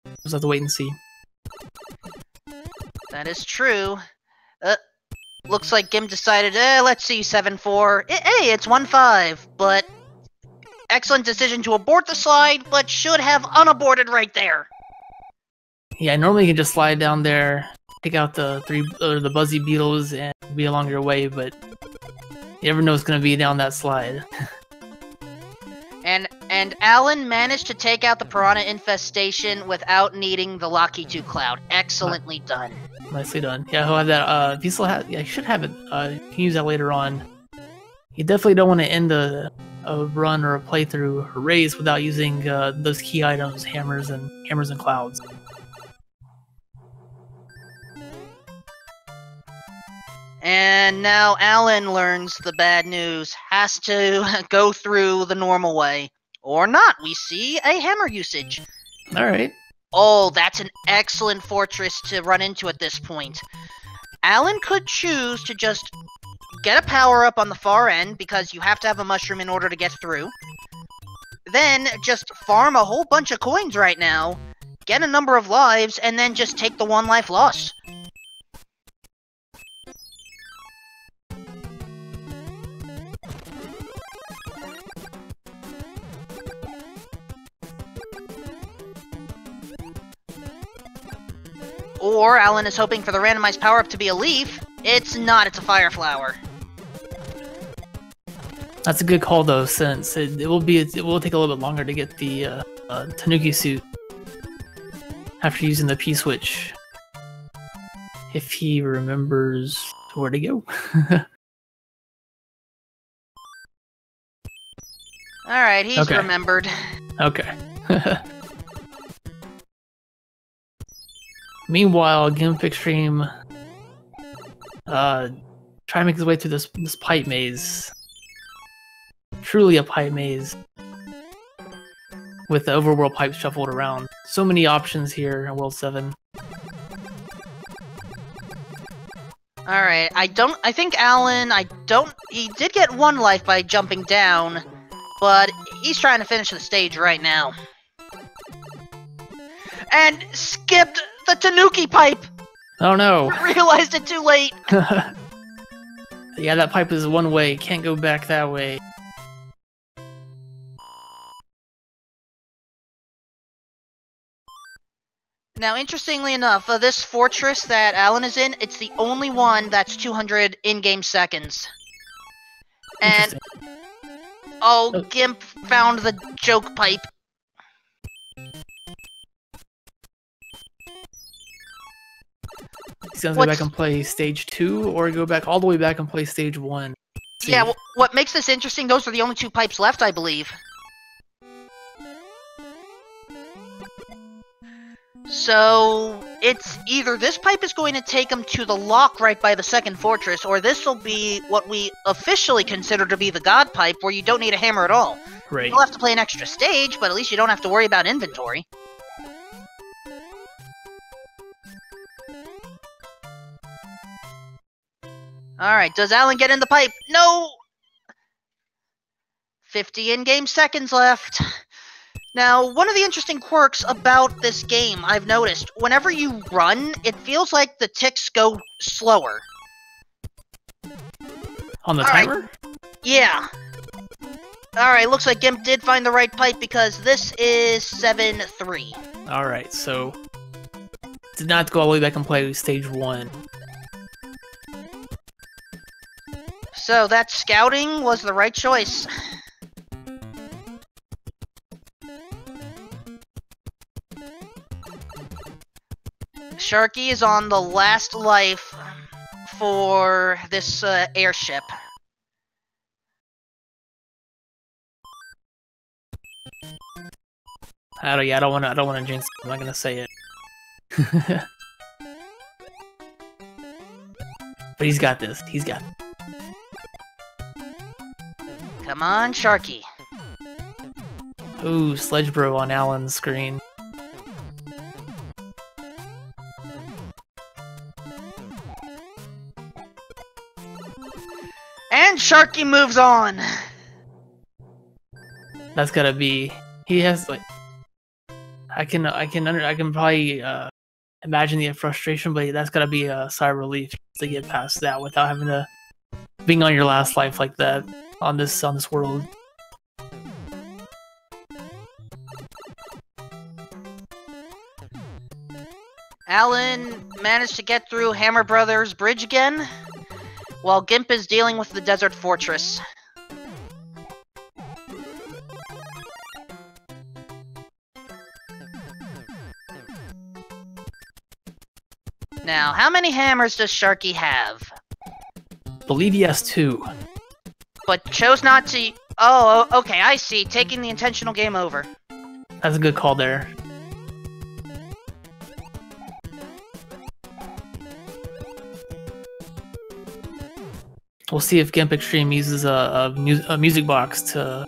We'll just have to wait and see. That is true. Looks like Gim decided, let's see, 7-4. Hey, it's 1-5, but... Excellent decision to abort the slide, but should have unaborted right there. Yeah, normally you can just slide down there, take out the buzzy beetles, and be along your way, but you never know what's going to be down that slide. And Alan managed to take out the Piranha infestation without needing the Lakitu Cloud. Excellently done. Nicely done. Yeah, he'll have that. If he still has, yeah, he should have it. You can use that later on. You definitely don't want to end a run or a playthrough or race without using those key items, hammers and clouds. And now Alan learns the bad news. Has to go through the normal way. Or not. We see a hammer usage. Alright. Oh, that's an excellent fortress to run into at this point. Alan could choose to just get a power-up on the far end, because you have to have a mushroom in order to get through. Then just farm a whole bunch of coins right now, get a number of lives, and then just take the 1 life loss. Or Alan is hoping for the randomized power-up to be a leaf. It's not, it's a fire flower. That's a good call though, since it will take a little bit longer to get the Tanuki suit after using the P-switch. If he remembers where to go. Alright, he's Okay. remembered. Okay. Meanwhile, Gimpxtreme trying to make his way through this pipe maze. Truly a pipe maze. With the overworld pipes shuffled around. So many options here in World 7. Alright, I think Alan, he did get 1 life by jumping down, but he's trying to finish the stage right now. And skipped the Tanuki pipe! Oh no! Realized it too late! Yeah, that pipe is one way, can't go back that way. Now, interestingly enough, this fortress that Alan is in, it's the only one that's 200 in-game seconds. And, oh, Gimp found the joke pipe. He's gonna go back and play stage 2, or go back all the way back and play stage 1. Yeah, well, what makes this interesting, those are the only 2 pipes left, I believe. So, it's either this pipe is going to take him to the lock right by the second fortress, or this will be what we officially consider to be the god pipe, where you don't need a hammer at all. Right. You'll have to play an extra stage, but at least you don't have to worry about inventory. Alright, does Alan get in the pipe? No! 50 in-game seconds left. Now, one of the interesting quirks about this game, I've noticed, whenever you run, it feels like the ticks go slower. On the timer? Yeah. Alright, looks like Gimp did find the right pipe because this is 7-3. Alright, so... did not go all the way back and play stage 1. So that scouting was the right choice. Sharky is on the last life for this airship. I don't wanna jinx it. I'm not gonna say it. But he's got this. He's got it. Come on, Sharky. Ooh, Sledge Bro on Alan's screen. And Sharky moves on. That's gotta be. He has like. I can probably imagine the frustration, but that's gotta be a sigh of relief to get past that without having to being on your last life like that on this world. Alan managed to get through Hammer Brothers Bridge again, while Gimp is dealing with the Desert Fortress. Now, how many hammers does Sharky have? Believe he has 2. But chose not to... Oh, okay, I see. Taking the intentional game over. That's a good call there. We'll see if Gimpxtreme uses a music box to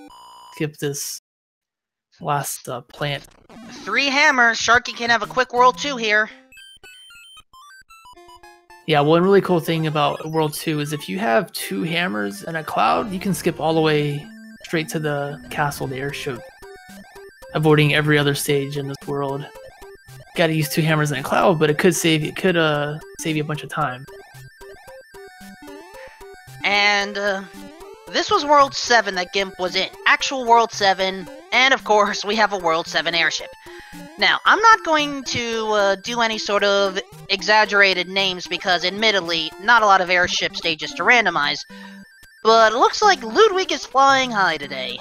skip this last plant. 3 hammers. Sharky can have a quick World 2 here. Yeah, one really cool thing about World 2 is if you have 2 hammers and a cloud, you can skip all the way straight to the castle, the airship, avoiding every other stage in this world. Gotta use 2 hammers and a cloud, but it could save you a bunch of time. And this was World 7 that Gimp was in. Actual World 7, and of course, we have a World 7 airship. Now, I'm not going to do any sort of exaggerated names because, admittedly, not a lot of airship stages to randomize. But it looks like Ludwig is flying high today.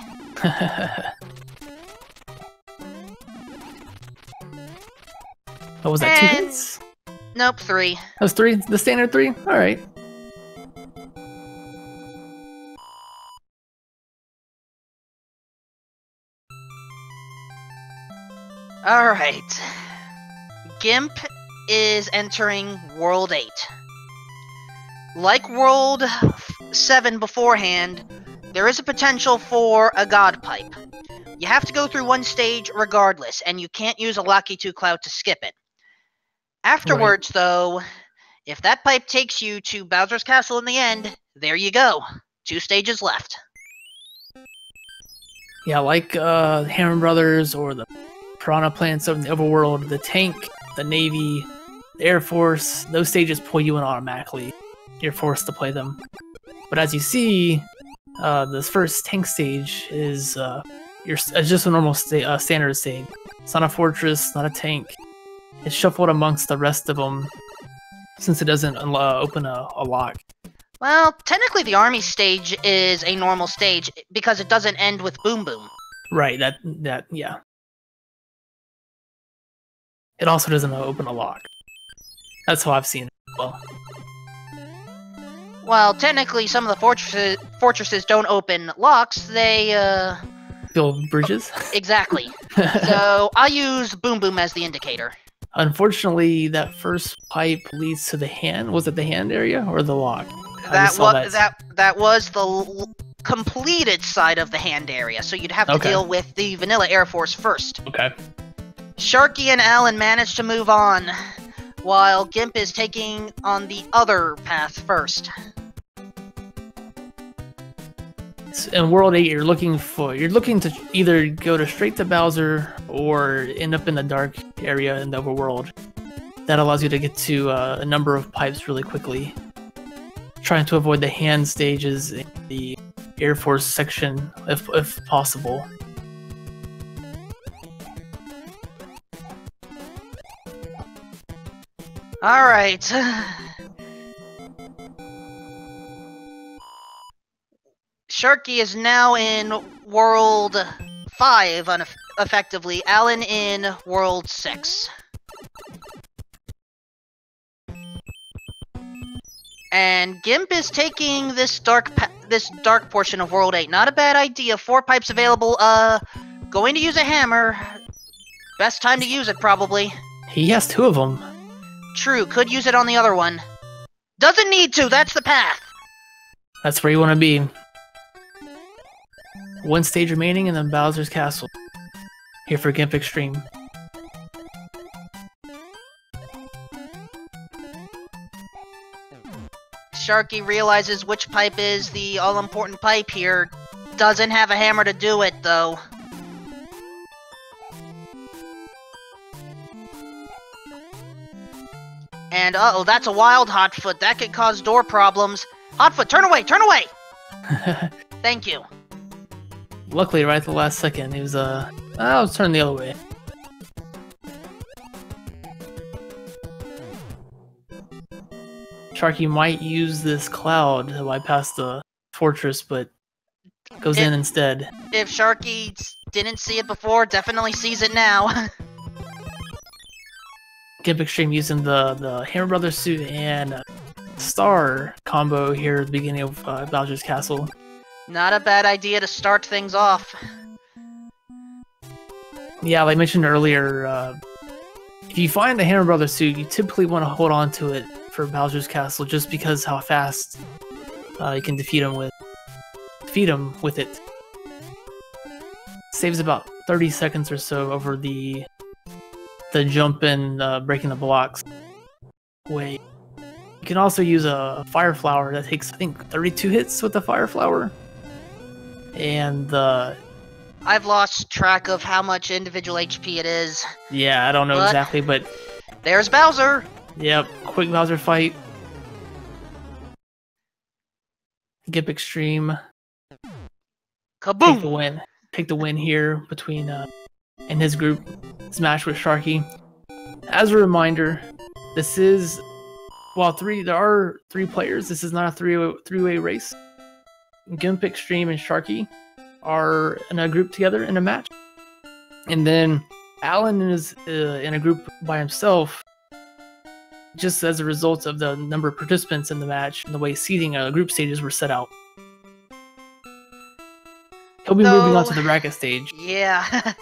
What was that, 2 hits? Nope, 3. That was 3? The standard 3? Alright. Alright. Gimp is entering World 8. Like World 7 beforehand, there is a potential for a God Pipe. You have to go through one stage regardless, and you can't use a Lucky 2 Cloud to skip it. Afterwards, though, if that pipe takes you to Bowser's Castle in the end, there you go. 2 stages left. Yeah, like Hammer Brothers or the Piranha Plants of the Overworld, the tank, the Navy, the Air Force, those stages pull you in automatically. You're forced to play them. But as you see, this first tank stage is it's just a normal standard stage. It's not a fortress, not a tank. It's shuffled amongst the rest of them, since it doesn't open a lock. Well, technically the army stage is a normal stage, because it doesn't end with Boom Boom. Right, yeah. It also doesn't open a lock. That's how I've seen it. Well, technically some of the fortresses don't open locks, they, build bridges? Exactly. So, I'll use Boom Boom as the indicator. Unfortunately, that first pipe leads to the hand. Was it the hand area or the lock? That was the completed side of the hand area, so you'd have to deal with the Vanilla Air Force first. Okay. Sharky and Alan managed to move on, while Gimp is taking on the other path first. In World 8, you're looking to either go straight to Bowser or end up in the dark area in the overworld. That allows you to get to a number of pipes really quickly, trying to avoid the hand stages in the Air Force section if possible. Alright. Sharky is now in World 5, effectively. Alan in World 6. And Gimp is taking this dark portion of World 8. Not a bad idea. 4 pipes available. Going to use a hammer. Best time to use it, probably. He has 2 of them. True, could use it on the other one. Doesn't need to, that's the path! That's where you want to be. 1 stage remaining and then Bowser's Castle. Here for Gimpxtreme. Sharky realizes which pipe is the all-important pipe here. Doesn't have a hammer to do it, though. And uh-oh, that's a wild Hotfoot. That could cause door problems. Hotfoot, turn away! Turn away! Thank you. Luckily, right at the last second, he was, I was turning the other way. Sharky might use this cloud to bypass the fortress, but goes in instead. If Sharky didn't see it before, definitely sees it now. Gimpxtreme using the Hammer Brothers suit and Star combo here at the beginning of Bowser's Castle. Not a bad idea to start things off. Yeah, like I mentioned earlier, if you find the Hammer Brothers suit, you typically want to hold on to it for Bowser's Castle just because how fast you can defeat him with it. Saves about 30 seconds or so over the jump and breaking the blocks way. You can also use a Fire Flower that takes, I think, 32 hits with the Fire Flower. And I've lost track of how much individual HP it is. Yeah, I don't know exactly, but there's Bowser! Yep, quick Bowser fight. Gimpxtreme. Kaboom! Take the win here between and his group. Smash with Sharky. As a reminder, this is there are 3 players. This is not a three-way race. Gimpxtreme and Sharky are in a group together in a match. And then Alan is in a group by himself, just as a result of the number of participants in the match and the way seating group stages were set out. He'll be moving on to the bracket stage. Yeah.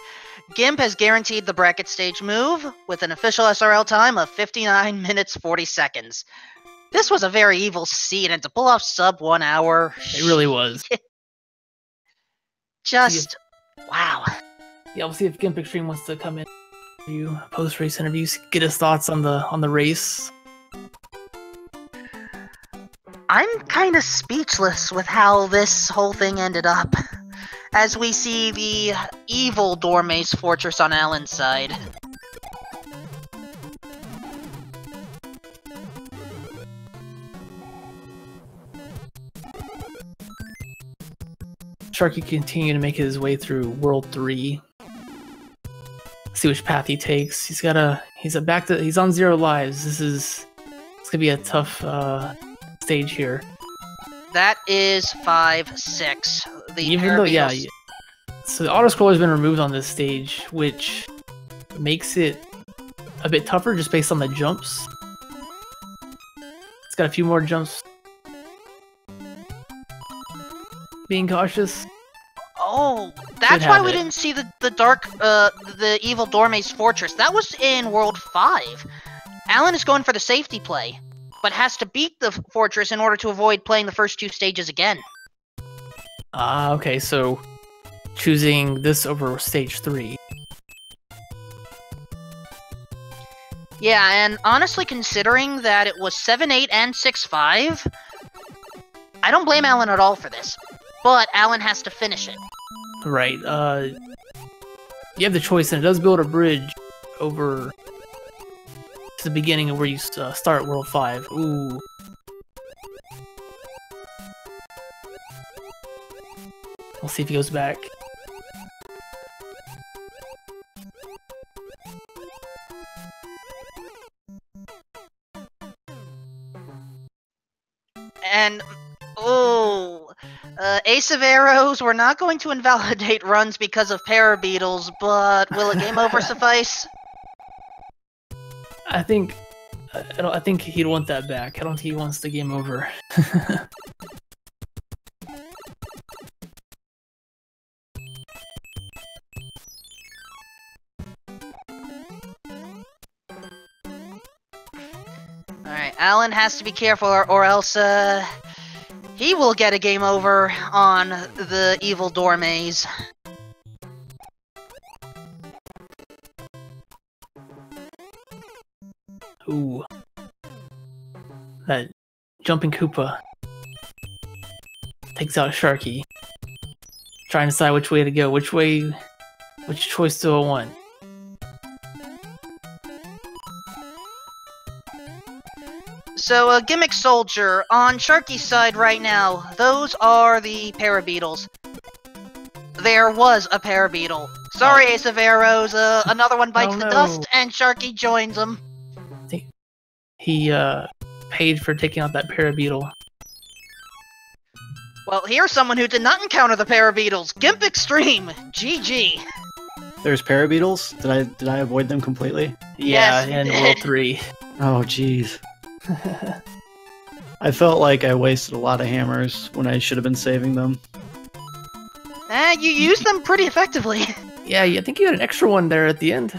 Gimp has guaranteed the bracket stage move with an official SRL time of 59 minutes 40 seconds. This was a very evil seed, and to pull off sub 1 hour... It really was. Just... wow. Yeah, we'll see if Gimpxtreme wants to come in. Post-race interviews, get his thoughts on the race. I'm kind of speechless with how this whole thing ended up, as we see the evil Dorme's fortress on Alan's side. Sharky continue to make his way through World 3. See which path he takes. He's on 0 lives. It's gonna be a tough stage here. That is 5-6. So the auto-scroller's been removed on this stage, which makes it a bit tougher just based on the jumps. It's got a few more jumps. Being cautious. Oh, that's why we didn't see the evil Dorme's fortress. That was in World 5. Alan is going for the safety play, but has to beat the fortress in order to avoid playing the first 2 stages again. Okay, so choosing this over stage 3. Yeah, and honestly, considering that it was 7-8 and 6-5, I don't blame Alan at all for this. But Alan has to finish it. Right. You have the choice, and it does build a bridge over to the beginning of where you start World 5. Ooh. We'll see if he goes back. And... oh... Ace of Arrows, we're not going to invalidate runs because of Parabeetles, but will a game over suffice? I think he'd want that back. I don't think he wants the game over. Alright, Alan has to be careful or else, he will get a game over on the evil Dorme's. Ooh. That jumping Koopa takes out Sharky. Trying to decide which way to go. Which choice do I want? So, Gimmick Soldier, on Sharky's side right now, those are the Parabeetles. There was a Parabeetle. Sorry, Ace of Arrows, another one bites the dust, and Sharky joins him. He paid for taking out that Parabeetle. Well, here's someone who did not encounter the Parabeetles. Gimpxtreme! GG! There's Parabeetles? Did I avoid them completely? Yeah, yes, in World 3. Oh, jeez. I felt like I wasted a lot of hammers when I should have been saving them. You used them pretty effectively. Yeah, I think you had an extra one there at the end.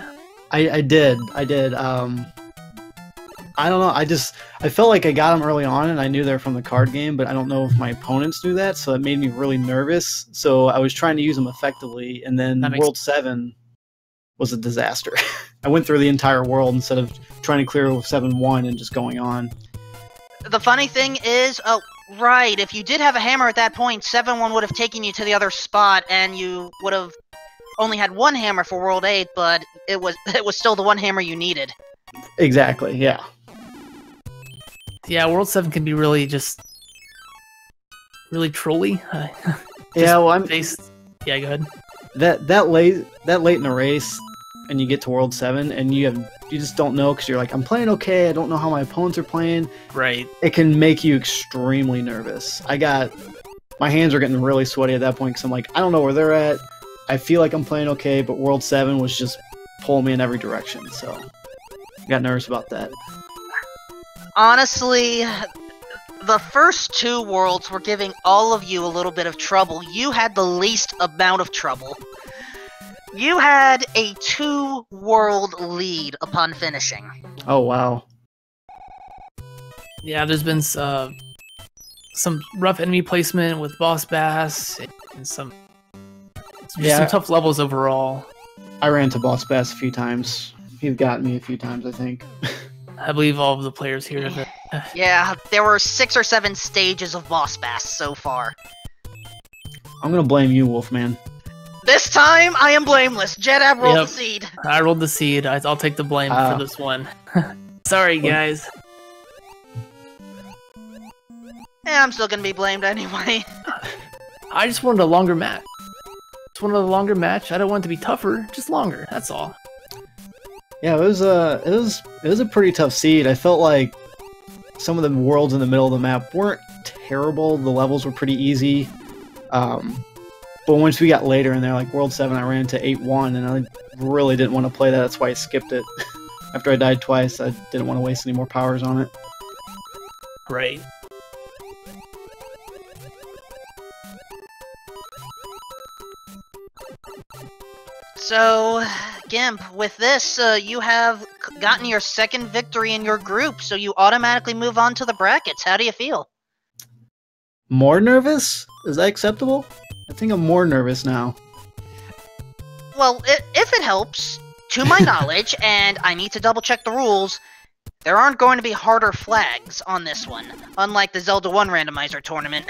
I did. I don't know, I felt like I got them early on and I knew they were from the card game, but I don't know if my opponents knew that, so it made me really nervous. So I was trying to use them effectively, and then World 7 was a disaster. I went through the entire world instead of trying to clear 7-1 and just going on. The funny thing is, oh, right, if you did have a hammer at that point, 7-1 would have taken you to the other spot, and you would have only had 1 hammer for World 8, but it was still the 1 hammer you needed. Exactly, yeah. Yeah, World 7 can be really trolly. Yeah, well, yeah, go ahead. That late in the race, and you get to World 7, and you just don't know, because you're like, I'm playing okay, I don't know how my opponents are playing. Right. It can make you extremely nervous. I got my hands are getting really sweaty at that point because I'm like, I don't know where they're at. I feel like I'm playing okay, but World 7 was just pulling me in every direction, so I got nervous about that. Honestly, the first 2 worlds were giving all of you a little bit of trouble. You had the least amount of trouble. You had a 2-world lead upon finishing. Oh, wow. Yeah, there's been some rough enemy placement with Boss Bass and some tough levels overall. I ran to Boss Bass a few times. He's gotten me a few times, I think. I believe all of the players here have it. Yeah, there were 6 or 7 stages of Boss Bass so far. I'm gonna blame you, Wolfman. This time, I am blameless. Jedab rolled the seed. I rolled the seed. I'll take the blame for this one. Sorry, guys. Yeah, I'm still gonna be blamed anyway. I just wanted a longer match. I don't want it to be tougher, just longer. That's all. Yeah, it was a pretty tough seed. I felt like some of the worlds in the middle of the map weren't terrible. The levels were pretty easy. But once we got later in there, like World 7, I ran into 8-1, and I really didn't want to play that. That's why I skipped it. After I died twice, I didn't want to waste any more powers on it. Right. So, Gimp, with this, you have gotten your 2nd victory in your group, so you automatically move on to the brackets. How do you feel? More nervous? Is that acceptable? I think I'm more nervous now. Well, if it helps, to my knowledge, and I need to double-check the rules, there aren't going to be harder flags on this one, unlike the Zelda 1 Randomizer tournament.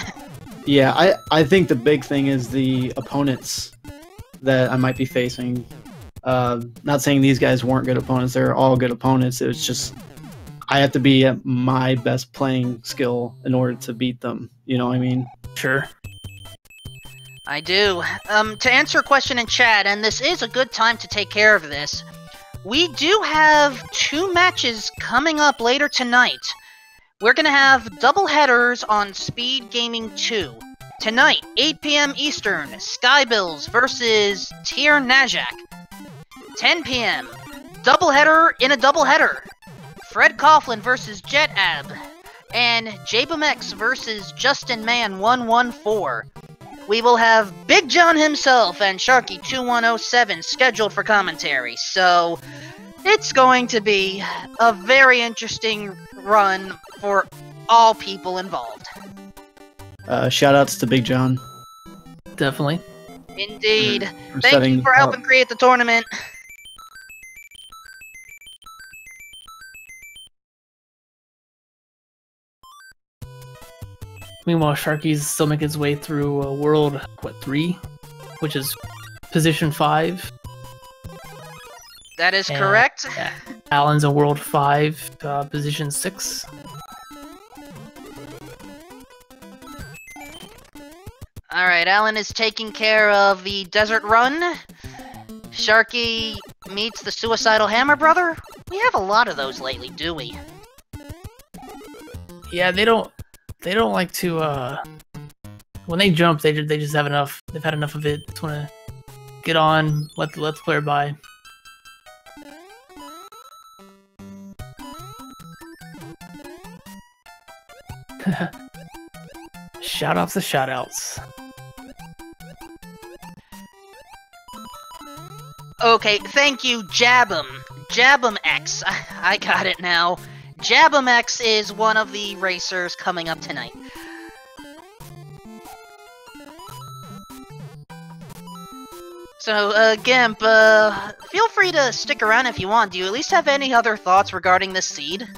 Yeah, I think the big thing is the opponents that I might be facing. Not saying these guys weren't good opponents, they're all good opponents. It was just, I have to be at my best playing skill in order to beat them. You know what I mean? Sure. I do. To answer a question in chat, and this is a good time to take care of this, we do have 2 matches coming up later tonight. We're going to have double headers on Speed Gaming 2. Tonight, 8 p.m. Eastern, Skybills versus Tier Najak. 10 p.m., doubleheader in a doubleheader. Fred Coughlin versus JetAb. And JBMX versus Justin Man 114. We will have Big John himself and Sharky2107 scheduled for commentary, so it's going to be a very interesting run for all people involved. Shoutouts to Big John. Definitely. Indeed. Thank you for helping create the tournament. Meanwhile, Sharky's still making his way through World 3, which is position 5. That is correct. Alan's in World 5, position 6. Alright, Alan is taking care of the Desert Run. Sharky meets the Suicidal Hammer Brother. We have a lot of those lately, do we? Yeah, they don't like to, when they jump, they just have enough. They've had enough of it. Just want to get on, let the player by. Shout-outs to shout-outs. Okay, thank you, Jabum. JabumX. I got it now. JabumX is one of the racers coming up tonight. So, Gimp, feel free to stick around if you want. Do you at least have any other thoughts regarding this seed?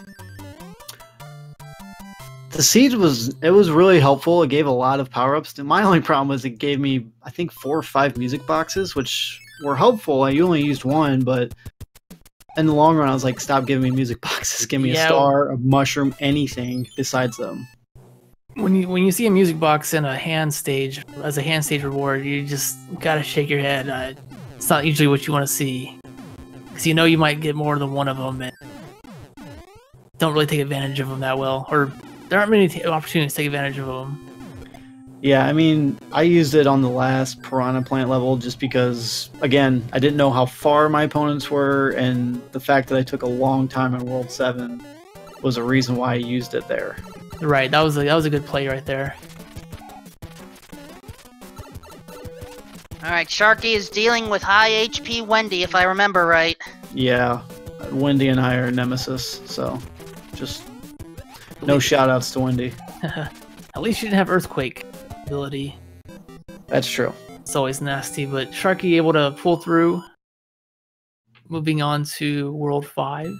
The seed was really helpful. It gave a lot of power-ups. My only problem was it gave me, I think, 4 or 5 music boxes, which were helpful. I only used 1, but in the long run, I was like, stop giving me music boxes. Give me a star, a mushroom, anything besides them. When you see a music box in a hand stage, as a hand stage reward, you just gotta shake your head. It's not usually what you want to see. Because you know you might get more than one of them, and don't really take advantage of them that well. Or there aren't many opportunities to take advantage of them. Yeah, I mean, I used it on the last Piranha Plant level just because, again, I didn't know how far my opponents were, and the fact that I took a long time in World 7 was a reason why I used it there. Right, that was a good play right there. Alright, Sharky is dealing with high HP Wendy, if I remember right. Yeah, Wendy and I are nemesis, so just no shout-outs to Wendy. At least you didn't have Earthquake ability. That's true. It's always nasty, but Sharky able to pull through. Moving on to World 5.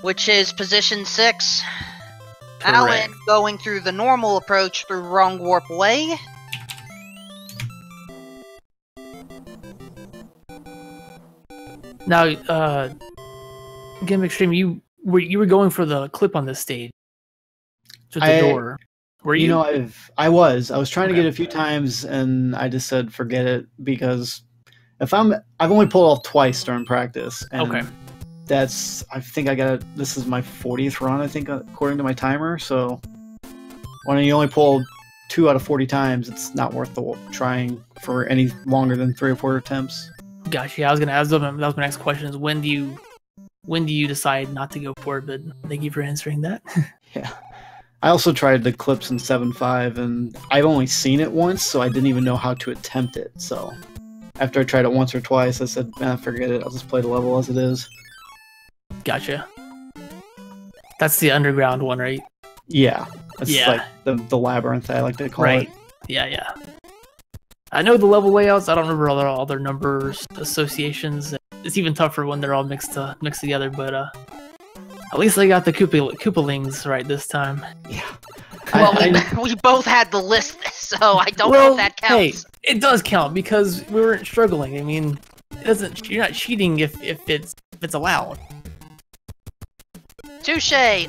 Which is position 6. Correct. Alan going through the normal approach through Wrong Warp Way. Now, Gimpxtreme, you were going for the clip on this stage. To the door. Were you? You know, I was trying to get it a few times, and I just said forget it because I've only pulled off twice during practice. And okay. I think this is my 40th run, I think, according to my timer. So when you only pull 2 out of 40 times, it's not worth trying for any longer than 3 or 4 attempts. Gotcha. Yeah, I was gonna ask. That was my next question: is when do you decide not to go for it? But thank you for answering that. Yeah. I also tried the clips in 7.5, and I've only seen it once, so I didn't even know how to attempt it. So after I tried it once or twice, I said, forget it. I'll just play the level as it is. Gotcha. That's the underground one, right? Yeah. That's like the labyrinth, I like to call it. Yeah. I know the level layouts. I don't remember all their numbers, associations. It's even tougher when they're all mixed together, but at least I got the Koopalings right this time. Yeah. Well, we both had the list, so I don't know if that counts. Hey, it does count because we weren't struggling. I mean, you're not cheating if it's allowed. Touche.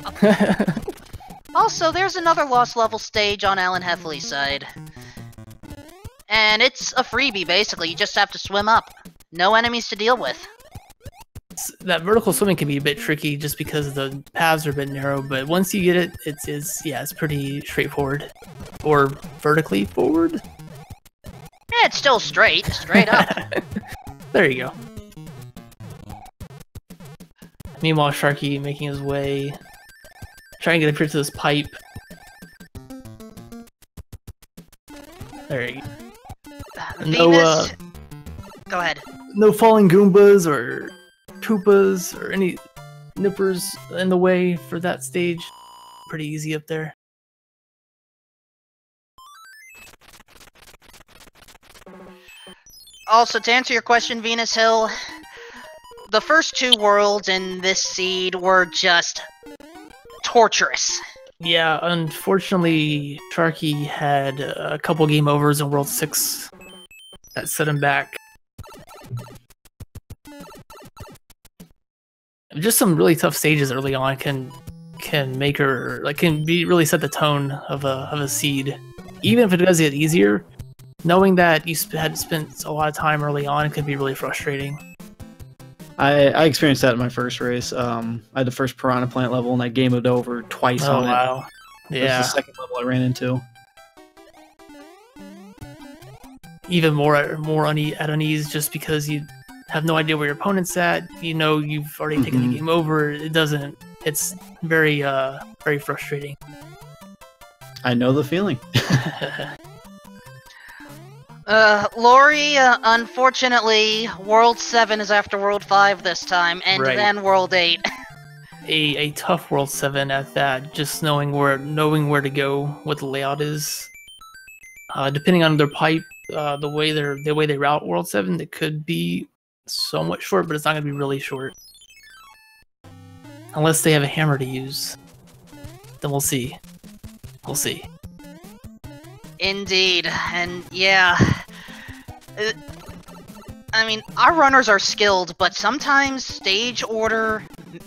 Also, there's another lost level stage on TheAlanHeffley's side. And it's a freebie, basically. You just have to swim up. No enemies to deal with. That vertical swimming can be a bit tricky just because the paths are a bit narrow, but once you get it, it's pretty straightforward. Or vertically forward? Yeah, it's still straight up. There you go. Meanwhile, Sharky making his way, trying to get up to this pipe. There you go. Venus... Go ahead. No falling Goombas or Koopas or any nippers in the way for that stage. Pretty easy up there. Also, to answer your question, Venus Hill, the first 2 worlds in this seed were just torturous. Yeah, unfortunately, Sharky had a couple game overs in World 6 that set him back. Just some really tough stages early on can make her really set the tone of a seed. Even if it does get easier, knowing that you had spent a lot of time early on can be really frustrating. I experienced that in my first race. I had the first Piranha Plant level, and I game it over twice on it. Oh, wow. Yeah. It was the second level I ran into. Even more at unease just because you have no idea where your opponent's at. You know you've already taken the game over. It's very, very frustrating. I know the feeling. Lori, unfortunately, World 7 is after World 5 this time, and then World 8. A tough World 7 at that, just knowing where to go, what the layout is. Depending on their pipe, the way they route World 7, it could be somewhat short, but it's not going to be really short. Unless they have a hammer to use. Then we'll see. We'll see. Indeed, and yeah. I mean, our runners are skilled, but sometimes stage order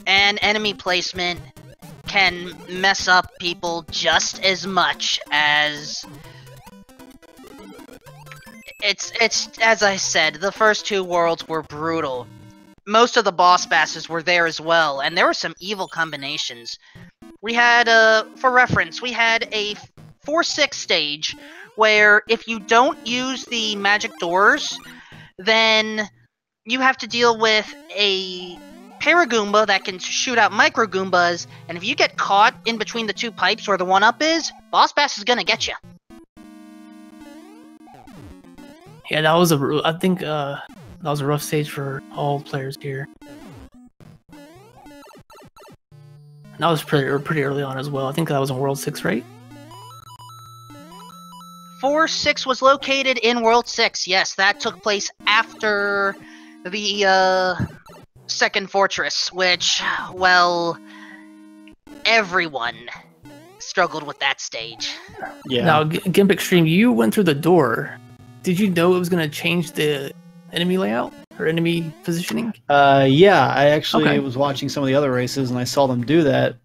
and enemy placement can mess up people just as much as... It's as I said, the first 2 worlds were brutal. Most of the boss basses were there as well, and there were some evil combinations. We had, for reference, we had a 4-6 stage, where if you don't use the magic doors, then you have to deal with a Paragoomba that can shoot out Micro Goombas, and if you get caught in between the two pipes where the 1-up is, Boss Bass is gonna get you. Yeah, that was I think that was a rough stage for all players here. That was pretty early on as well. I think that was in World 6, right? 4-6 was located in World 6. Yes, that took place after the second fortress, which, well, everyone struggled with that stage. Yeah. Now, Gimpxtreme, you went through the door. Did you know it was going to change the enemy layout or enemy positioning? Yeah, I actually was watching some of the other races and I saw them do that,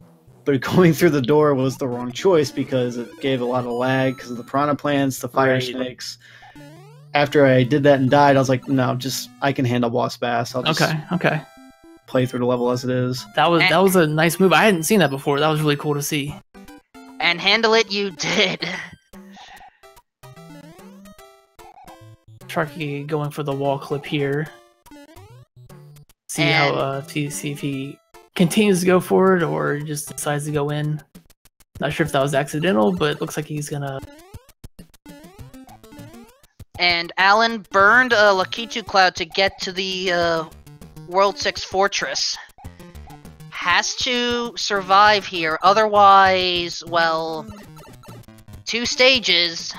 but going through the door was the wrong choice because it gave a lot of lag because of the piranha plants, the fire snakes. After I did that and died, I was like, no, I can handle Boss Bass. I'll just play through the level as it is. That was a nice move. I hadn't seen that before. That was really cool to see. And handle it you did. Sharky going for the wall clip here. See if he continues to go for it or just decides to go in. Not sure if that was accidental, but it looks like he's gonna. And Alan burned a Lakitu Cloud to get to the World 6 Fortress. Has to survive here, otherwise, well, 2 stages.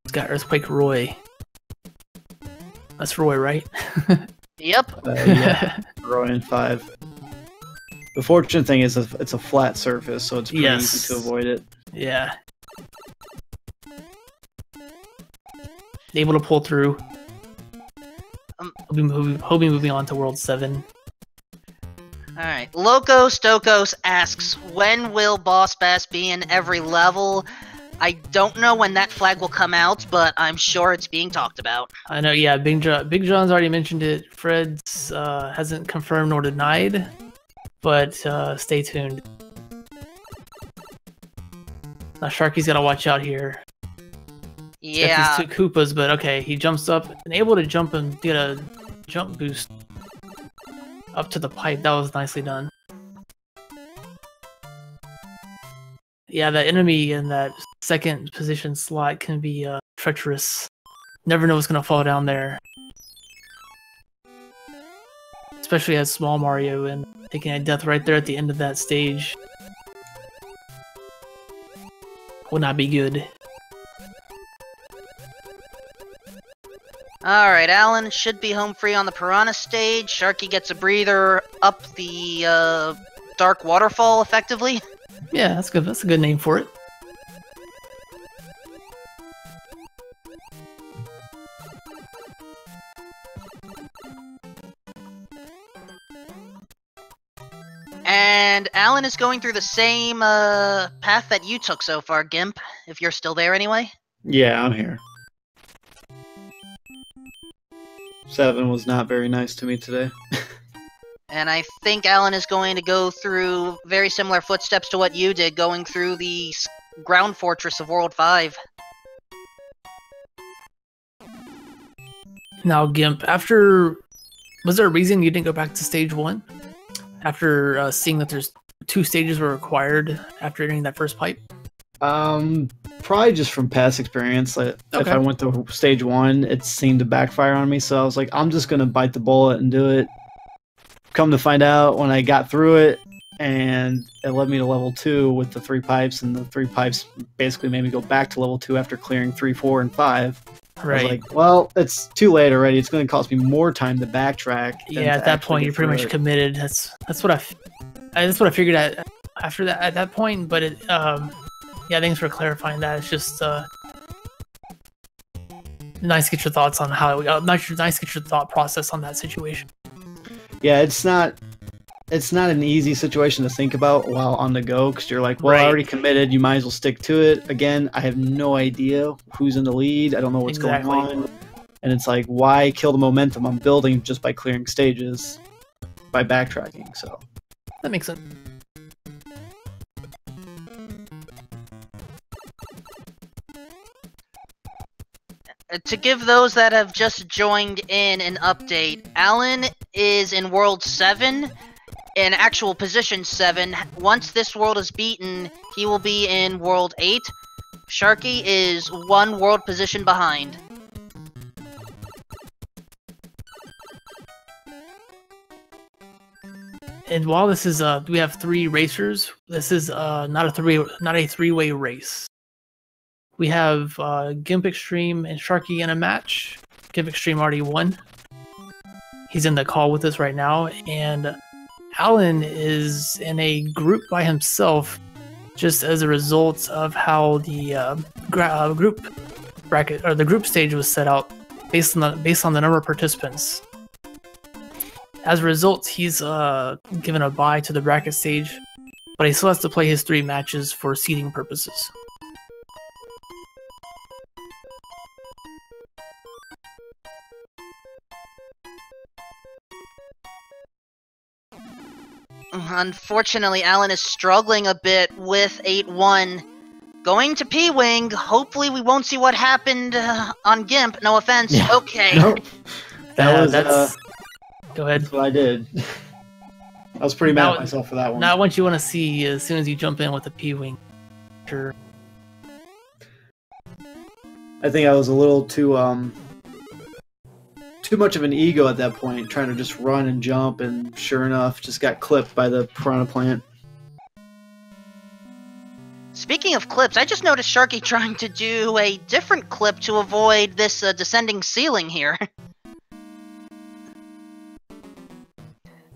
He's got Earthquake Roy. That's Roy, right? Yep. Yeah, Roy in 5. The fortunate thing is it's a flat surface, so it's pretty easy to avoid it. Yeah. Able to pull through. He'll be moving on to World 7. Alright. Loco Stokos asks, when will Boss Bass be in every level? I don't know when that flag will come out, but I'm sure it's being talked about. I know, yeah. Big John's already mentioned it. Fred's hasn't confirmed nor denied, but stay tuned. Now Sharky's gotta watch out here. Yeah. These 2 Koopas, but okay, he jumps up and able to jump and get a jump boost up to the pipe. That was nicely done. Yeah, the enemy in that second position slot can be treacherous. Never know what's gonna fall down there. Especially as Small Mario and taking a death right there at the end of that stage. Would not be good. Alright, Alan should be home free on the Piranha stage. Sharky gets a breather up the Dark Waterfall, effectively. Yeah, that's good. That's a good name for it. And Alan is going through the same path that you took so far, Gimp, if you're still there anyway. Yeah, I'm here. 7 was not very nice to me today. And I think Alan is going to go through very similar footsteps to what you did, going through the ground fortress of World 5. Now, Gimp, was there a reason you didn't go back to stage 1? After seeing that there's 2 stages were required after entering that first pipe? Probably just from past experience. Like, if I went to stage 1, it seemed to backfire on me, so I was like, I'm just gonna bite the bullet and do it. Come to find out, when I got through it, and it led me to level 2 with the 3 pipes, and the 3 pipes basically made me go back to level 2 after clearing 3, 4, and 5. Right. I was like, well, it's too late already. It's going to cost me more time to backtrack. Yeah, at that point, you're pretty much committed. That's what I figured after that at that point. But yeah, thanks for clarifying that. It's just nice to get your thoughts on nice to get your thought process on that situation. Yeah, it's not an easy situation to think about while on the go, because you're like, well, I already committed, you might as well stick to it. Again, I have no idea who's in the lead. I don't know what's going on. And it's like, why kill the momentum I'm building just by clearing stages? by backtracking. So that makes sense. To give those that have just joined in an update, Alan is in World 7, in actual Position 7. Once this world is beaten, he will be in World 8. Sharky is 1 world position behind. And while this is we have 3 racers, this is not a three-way race. We have Gimpxtreme and Sharky in a match. Gimpxtreme already won. He's in the call with us right now, and Alan is in a group by himself, just as a result of how the group bracket or the group stage was set out based on the number of participants. As a result, he's given a bye to the bracket stage, but he still has to play his 3 matches for seeding purposes. Unfortunately, Alan is struggling a bit with 8-1. Going to P-Wing, hopefully we won't see what happened on Gimp, no offense. Yeah. Okay. Nope. That's... Go ahead. That's what I did. I was pretty mad at myself for that one. Not what you want to see as soon as you jump in with the P-Wing. Sure. I think I was a little too much of an ego at that point, trying to just run and jump, and sure enough, just got clipped by the piranha plant. Speaking of clips, I just noticed Sharky trying to do a different clip to avoid this descending ceiling here.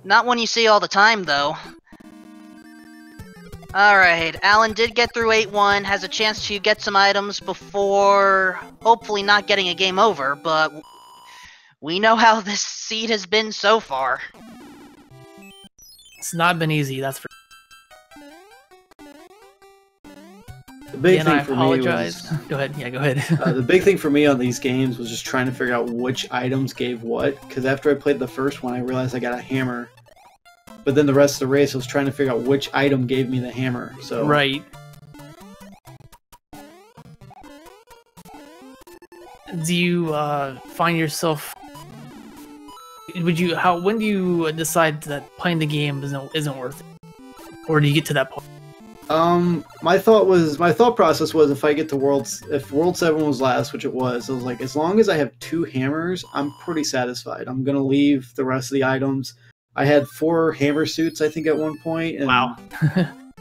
Not one you see all the time, though. Alright, Alan did get through 8-1, has a chance to get some items before hopefully not getting a game over, but we know how this seed has been so far. It's not been easy, that's for the big thing for me was... Go ahead, yeah, go ahead. The big thing for me on these games was just trying to figure out which items gave what, because after I played the first one, I realized I got a hammer. But then the rest of the race, I was trying to figure out which item gave me the hammer, so... Right. Do you find yourself... when do you decide that playing the game isn't worth it? Or do you get to that point? My thought process was if World 7 was last, which it was, I was like, as long as I have 2 hammers, I'm pretty satisfied. I'm gonna leave the rest of the items. I had 4 hammer suits, I think, at one point, and wow.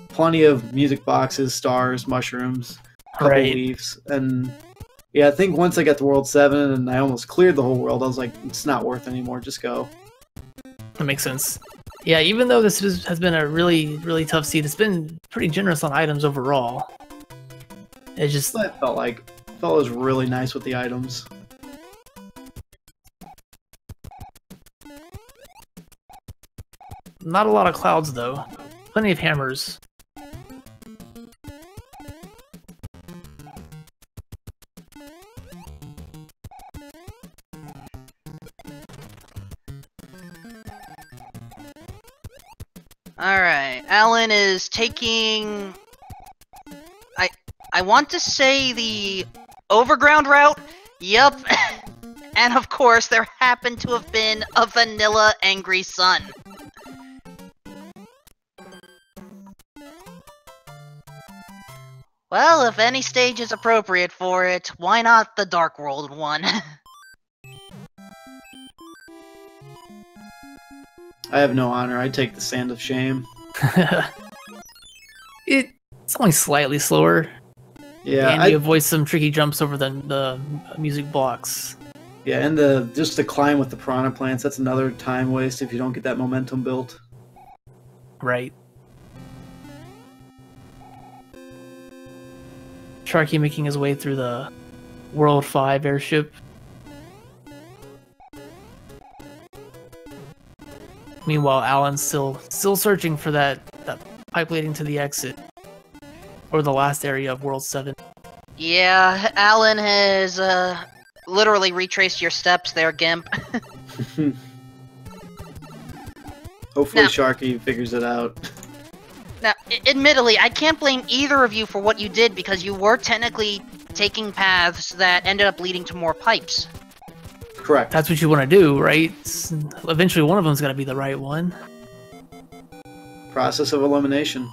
Plenty of music boxes, stars, mushrooms, couple leaves, and yeah, I think once I got to World 7 and I almost cleared the whole world, I was like, it's not worth anymore, just go. That makes sense. Yeah, even though this has been a really, really tough seed, it's been pretty generous on items overall. It just... I felt it was really nice with the items. Not a lot of clouds, though. Plenty of hammers. Alright, Alan is taking... I want to say the overground route? Yup. And of course, there happened to have been a vanilla angry sun. Well, if any stage is appropriate for it, why not the Dark World one? I have no honor. I take the Sand of Shame. It's only slightly slower. Yeah, and you avoid some tricky jumps over the music blocks. Yeah, and just the climb with the piranha plants, that's another time waste if you don't get that momentum built. Right. Sharky making his way through the World 5 airship. Meanwhile, Alan's still searching for that pipe leading to the exit, or the last area of World 7. Yeah, Alan has literally retraced your steps there, Gimp. Hopefully Sharky figures it out. Now, admittedly, I can't blame either of you for what you did because you were technically taking paths that ended up leading to more pipes. Correct. That's what you want to do, right? Eventually one of them's got to be the right one. Process of elimination.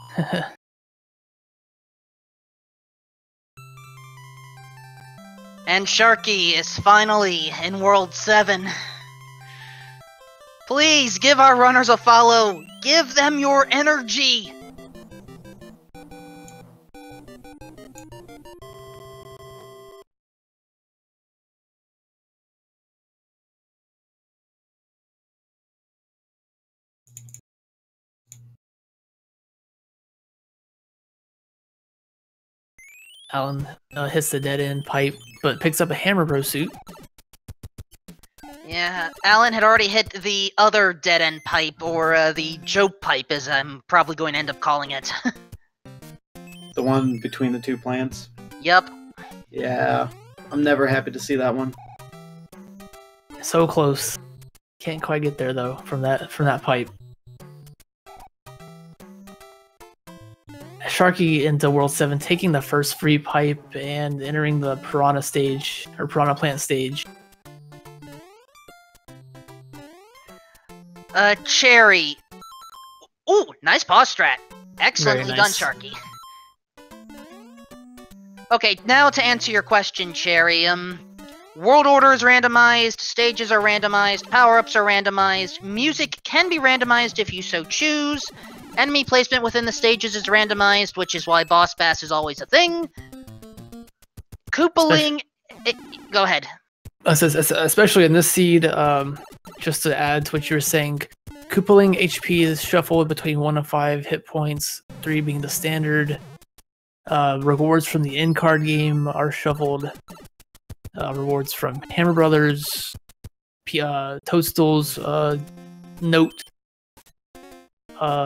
And Sharky is finally in World 7. Please give our runners a follow. Give them your energy. Alan hits the dead-end pipe, but picks up a Hammer Bro suit. Yeah, Alan had already hit the other dead-end pipe, or the joke pipe, as I'm probably going to end up calling it. The one between the two plants? Yup. Yeah, I'm never happy to see that one. So close. Can't quite get there, though, from that pipe. Sharky into World 7, taking the first free pipe and entering the Piranha stage, or Piranha Plant stage. Cherry. Ooh, nice pause strat. Excellently done, Sharky. Okay, now to answer your question, Cherry. World order is randomized, stages are randomized, power-ups are randomized, music can be randomized if you so choose, enemy placement within the stages is randomized, which is why boss bass is always a thing. Koopaling... Go ahead. Especially in this seed, just to add to what you were saying, Koopaling HP is shuffled between 1 and 5 hit points, 3 being the standard. Rewards from the end card game are shuffled. Rewards from Hammer Brothers, Toadstools, Note,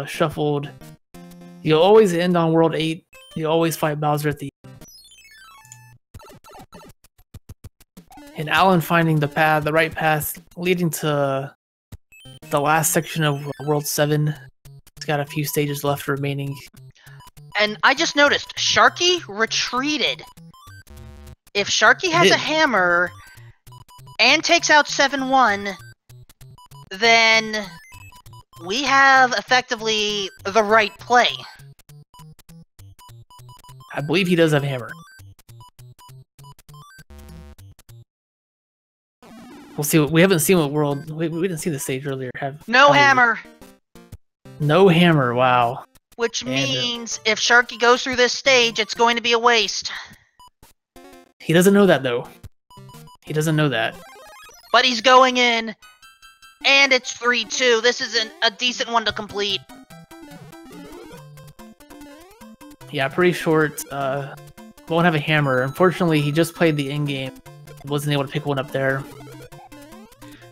shuffled. You'll always end on World 8. You'll always fight Bowser at the end. And Alan finding the right path, leading to the last section of World 7. It's got a few stages left remaining. And I just noticed, Sharky retreated. If Sharky has a hammer and takes out 7-1, then we have effectively the right play. I believe he does have a hammer. We'll see. We haven't seen what world. We didn't see the stage earlier. No hammer. No hammer. Wow. Which means if Sharky goes through this stage, it's going to be a waste. He doesn't know that, though. He doesn't know that. But he's going in, and it's 3-2. This is a decent one to complete. Yeah, pretty short. Won't have a hammer. Unfortunately, he just played the end game. Wasn't able to pick one up there.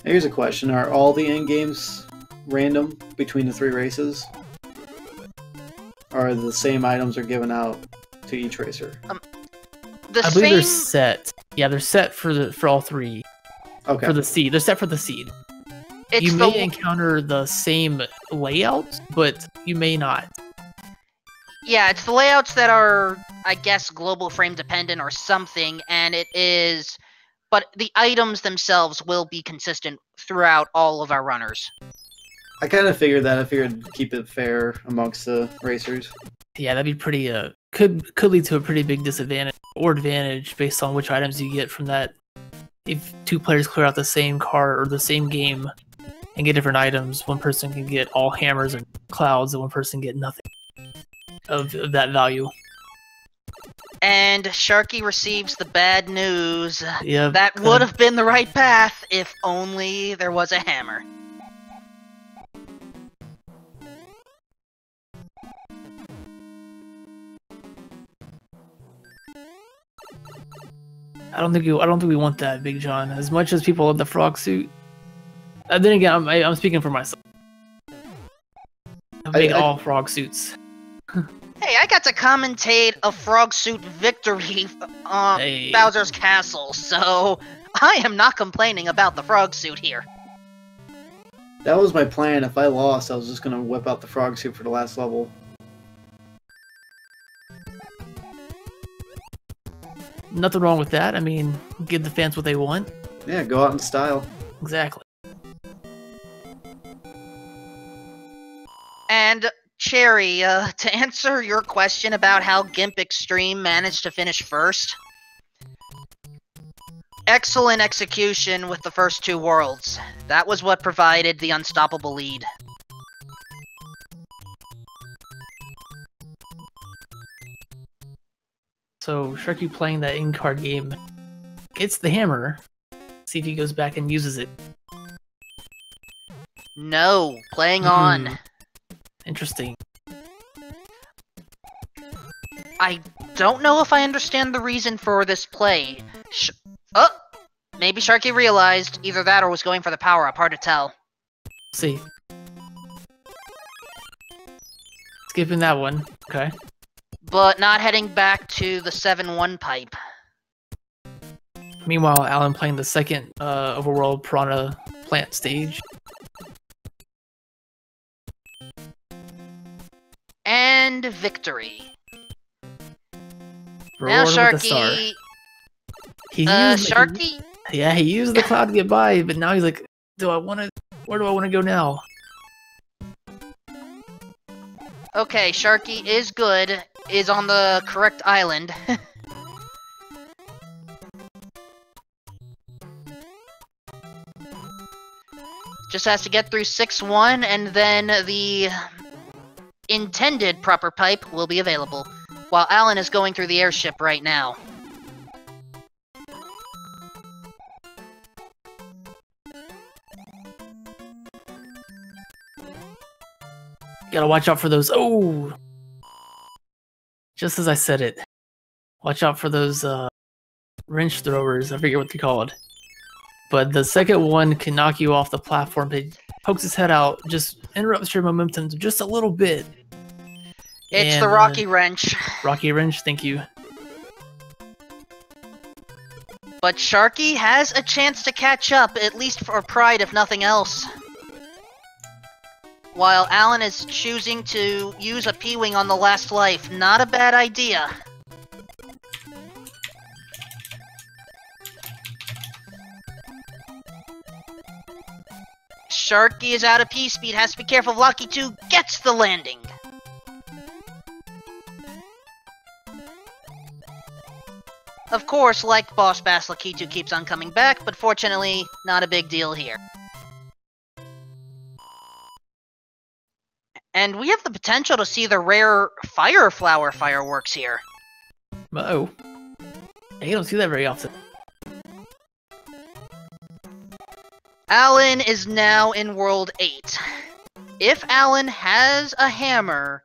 Here's a question. Are all the end games random between the 3 races? Or the same items are given out to each racer? I believe they're set. Yeah, they're set for all 3. Okay. For the seed. They're set for the seed. You may encounter the same layout, but you may not. Yeah, it's the layouts that are, I guess, global frame dependent or something, and it is... But the items themselves will be consistent throughout all of our runners. I kind of figured that. I figured keep it fair amongst the racers. Yeah, that'd be pretty, could lead to a pretty big disadvantage or advantage based on which items you get from that. If 2 players clear out the same card or the same game and get different items, one person can get all hammers and clouds and one person get nothing of that value. And Sharky receives the bad news. Yep. That would have been the right path if only there was a hammer. I don't think we want that, Big John. As much as people love the frog suit, then again, I'm speaking for myself. I'm big all frog suits. Hey, I got to commentate a frog suit victory on Bowser's Castle, so I am not complaining about the frog suit here. That was my plan. If I lost, I was just gonna whip out the frog suit for the last level. Nothing wrong with that. I mean, give the fans what they want. Yeah, go out in style. Exactly. And Cherry, to answer your question about how Gimpxtreme managed to finish first, excellent execution with the first two worlds. That was what provided the unstoppable lead. So, Sharky playing that in-card game gets the hammer. See if he goes back and uses it. No, playing on. Interesting. I don't know if I understand the reason for this play. Maybe Sharky realized either that or was going for the power-up, hard to tell. See. Skipping that one, okay. But not heading back to the 7-1 pipe. Meanwhile, Alan playing the second overworld Piranha Plant stage. And victory. Now Sharky... Sharky? He used the cloud to get by, but now he's like, where do I want to go now? Okay, Sharky is good, is on the correct island. Just has to get through 6-1, and then the intended proper pipe will be available, while Alan is going through the airship right now. Gotta watch out for those. Oh! Just as I said it. Watch out for those wrench throwers. I forget what they're called. But the second one can knock you off the platform. It pokes his head out, just interrupts your momentum just a little bit. It's the Rocky Wrench. Rocky Wrench, thank you. But Sharky has a chance to catch up, at least for pride if nothing else. While Alan is choosing to use a P-Wing on the last life. Not a bad idea. Sharky is out of P-Speed, has to be careful. Lucky 2 gets the landing. Of course, like Boss Bass, Lucky 2 keeps on coming back, but fortunately, not a big deal here. And we have the potential to see the rare Fire Flower fireworks here. Uh-oh. Yeah, you don't see that very often. Alan is now in World 8. If Alan has a hammer,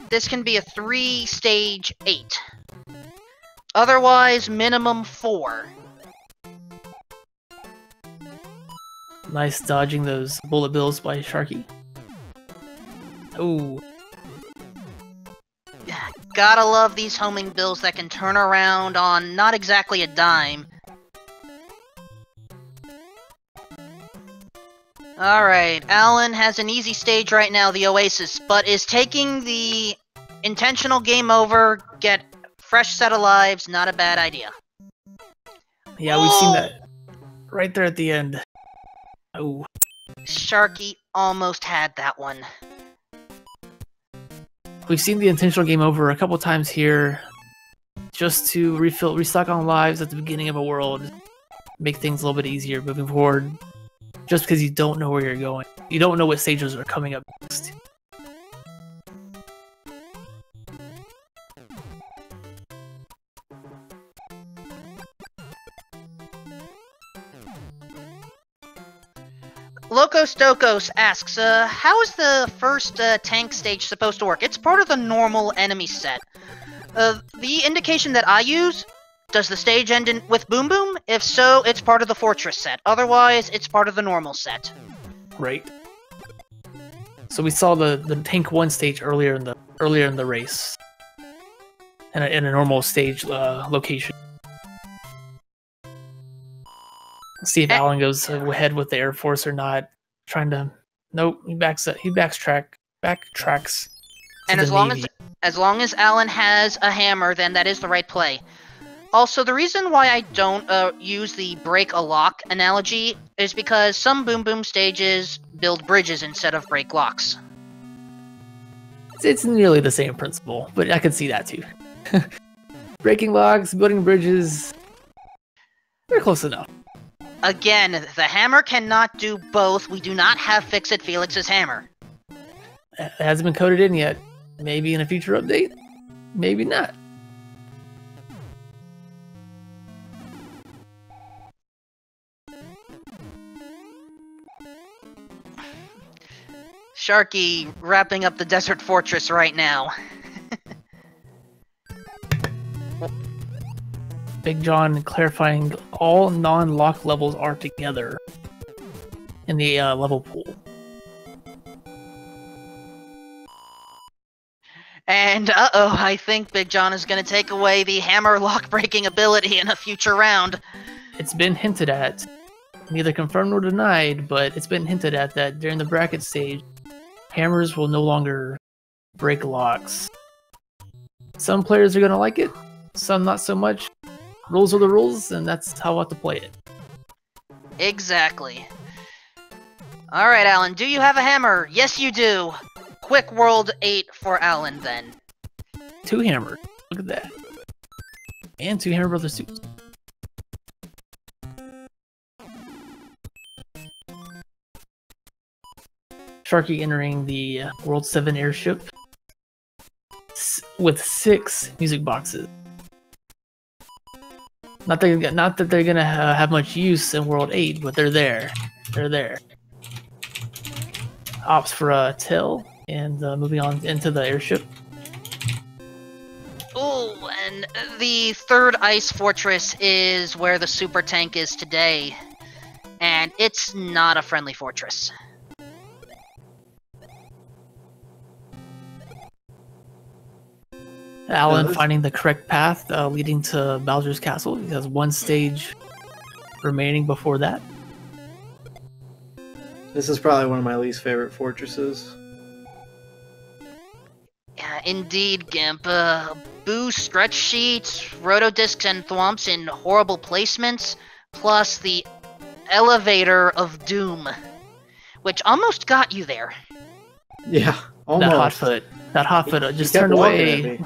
this can be a 3-stage 8. Otherwise, minimum 4. Nice dodging those bullet bills by Sharky. Ooh. Gotta love these homing bills that can turn around on not exactly a dime. Alright, Alan has an easy stage right now, the Oasis, but is taking the intentional game over, get fresh set of lives, not a bad idea. Yeah, we've seen that right there at the end. Oh. Sharky almost had that one. We've seen the intentional game over a couple times here, just to restock on lives at the beginning of a world, make things a little bit easier moving forward, just because you don't know where you're going. You don't know what stages are coming up next. Locos Docos asks, how is the first tank stage supposed to work? It's part of the normal enemy set. The indication that I use, does the stage end with Boom Boom? If so, it's part of the Fortress set. Otherwise, it's part of the normal set. Right. So we saw the Tank 1 stage earlier in the race. In a normal stage location. See if Alan goes ahead with the Air Force or not. Trying to Nope, he backtracks. And as long as Alan has a hammer, then that is the right play. Also, the reason why I don't use the break a lock analogy is because some Boom Boom stages build bridges instead of break locks. It's nearly the same principle, but I can see that too. Breaking locks, building bridges, they're close enough. Again, the hammer cannot do both. We do not have Fix-It Felix's hammer. It hasn't been coded in yet. Maybe in a future update, maybe not. Sharky wrapping up the Desert Fortress right now. Big John clarifying all non-lock levels are together in the level pool. And uh-oh, I think Big John is going to take away the hammer lock breaking ability in a future round. It's been hinted at, neither confirmed nor denied, but it's been hinted at that during the bracket stage, hammers will no longer break locks. Some players are going to like it, some not so much. Rules are the rules, and that's how I have to play it. Exactly. Alright, Alan, do you have a hammer? Yes, you do. Quick World 8 for Alan, then. 2 hammer. Look at that. And 2 Hammer Brothers suits. Sharky entering the World 7 airship with 6 music boxes. Not that they're gonna have much use in World 8, but they're there. They're there. Opts for a tail, and moving on into the airship. Ooh, and the third ice fortress is where the super tank is today. And it's not a friendly fortress. Alan finding the correct path leading to Bowser's Castle. He has 1 stage remaining before that. This is probably one of my least favorite fortresses. Yeah, indeed, Gimp. Boo stretch sheets, rotodiscs and thwomps in horrible placements, plus the elevator of doom, which almost got you there. Yeah, almost. That hot foot just turned away.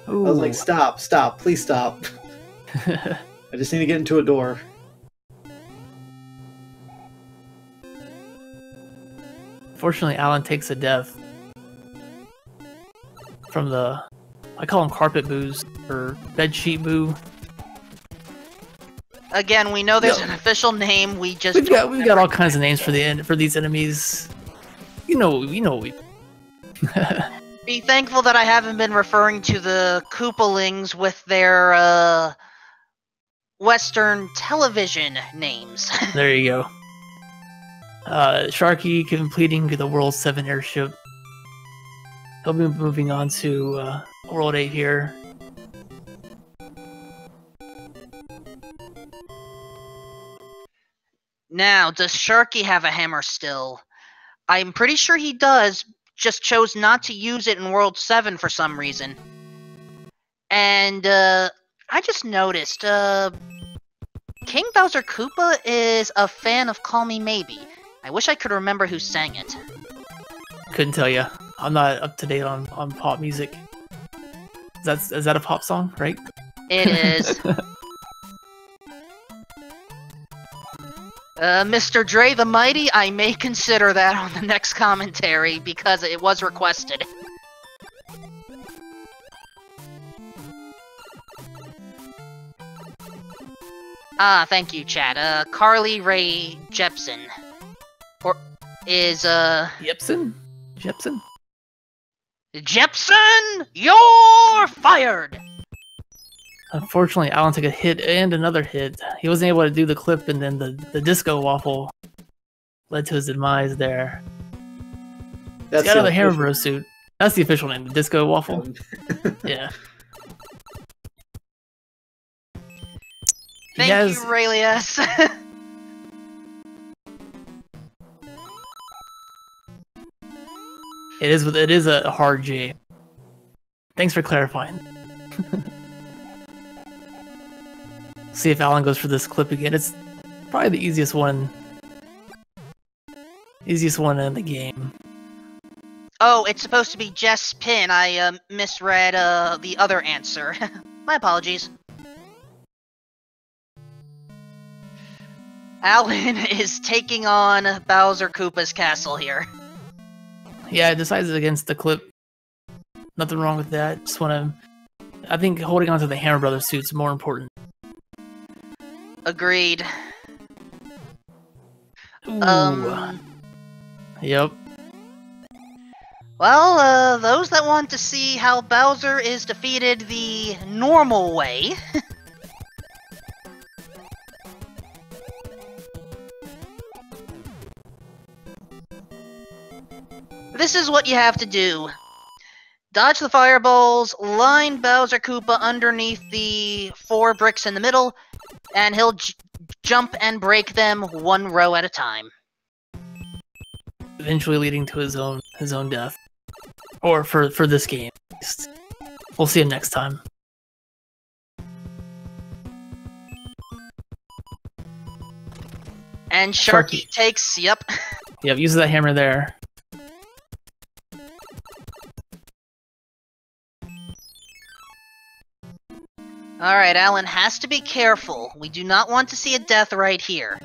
I was like, stop, please stop. I just need to get into a door. Fortunately, Alan takes a death from the, I call them carpet boos, or bedsheet boo. Again, we know there's an official name. We've got all kinds of names for these enemies. You know we. Be thankful that I haven't been referring to the Koopalings with their Western television names. There you go. Sharky completing the World 7 airship. He'll be moving on to World 8 here. Now, does Sharky have a hammer still? I'm pretty sure he does, just chose not to use it in World 7 for some reason. And, I just noticed, King Bowser Koopa is a fan of Call Me Maybe. I wish I could remember who sang it. Couldn't tell you. I'm not up to date on pop music. Is that a pop song, right? It is. Mr. Dre the Mighty, I may consider that on the next commentary because it was requested. Thank you, chat. Carly Rae Jepsen. Or is, Jepsen? Jepsen? Jepsen! You're fired! Unfortunately, Alan took a hit and another hit. He wasn't able to do the clip, and then the disco waffle led to his demise there. He's got another Hammer Bros suit. That's the official name, the disco waffle. Yeah. Thank you, Raelius. It is a hard J. Thanks for clarifying. See if Alan goes for this clip again. It's probably the easiest one. Easiest one in the game. Oh, it's supposed to be Jess Pin. I misread the other answer. My apologies. Alan is taking on Bowser Koopa's castle here. Yeah, I decided against the clip. Nothing wrong with that. Just want to... I think holding on to the Hammer Brothers suit's more important. Agreed. Ooh. Yep. Well, those that want to see how Bowser is defeated the normal way... This is what you have to do. Dodge the fireballs, line Bowser Koopa underneath the 4 bricks in the middle, and he'll jump and break them 1 row at a time. Eventually leading to his own death. Or for this game. We'll see him next time. And Sharky takes, yep. Yep, uses that hammer there. Alright, Alan has to be careful. We do not want to see a death right here.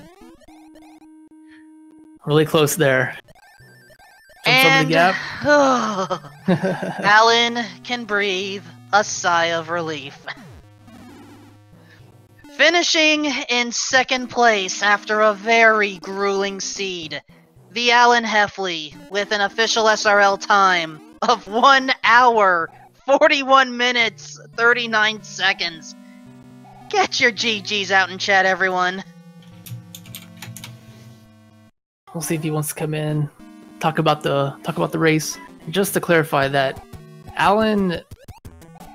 Really close there. Jumps over the gap. Alan can breathe a sigh of relief. Finishing in 2nd place after a very grueling seed, TheAlanHeffley with an official SRL time of 1 hour, 41 minutes, 39 seconds. Get your GGs out in chat, everyone. We'll see if he wants to come in, talk about the race. Just to clarify that Alan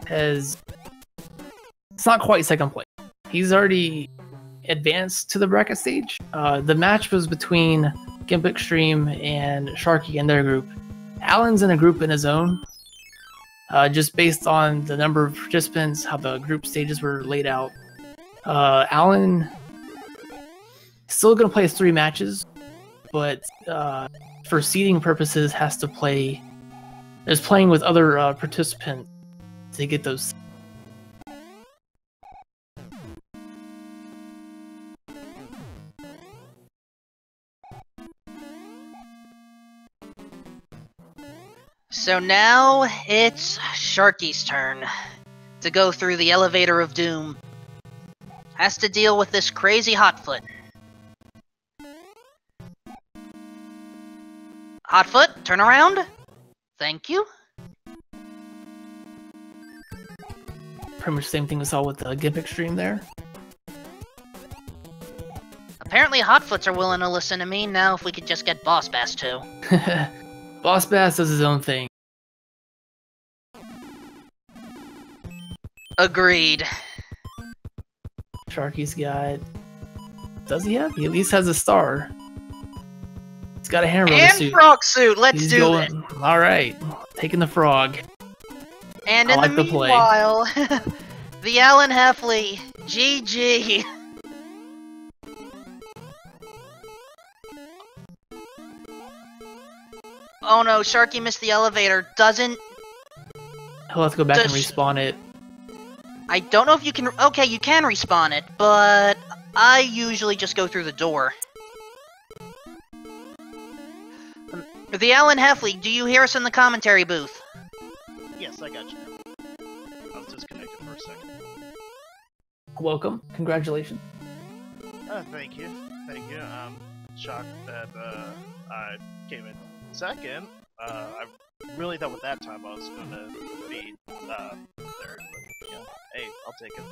it's not quite 2nd place. He's already advanced to the bracket stage. The match was between Gimpxtreme and Sharky and their group. Alan's in a group in his own. Just based on the number of participants, how the group stages were laid out. Alan still going to play 3 matches, but for seeding purposes has to play... is playing with other participants to get those. So now it's Sharky's turn to go through the elevator of doom. Has to deal with this crazy Hotfoot. Hotfoot, turn around. Thank you. Pretty much the same thing we saw with the Gimpxtreme there. Apparently Hotfoots are willing to listen to me. Now if we could just get Boss Bass too. Boss Bass does his own thing. Agreed. Sharky's got... Does he have? He at least has a star. He's got a hammer on the suit. And frog suit, let's do it. Alright, taking the frog. And in the meanwhile, TheAlanHeffley, GG. Oh no, Sharky missed the elevator. Doesn't... He'll have to go back and respawn it. I don't know if you can... Okay, you can respawn it, but I usually just go through the door. TheAlanHeffley, do you hear us in the commentary booth? Yes, I got you. I was disconnected for a second. Welcome. Congratulations. Thank you. Thank you. I'm shocked that I came in 2nd. I really thought with that time I was gonna be 3rd, but yeah, hey, I'll take it.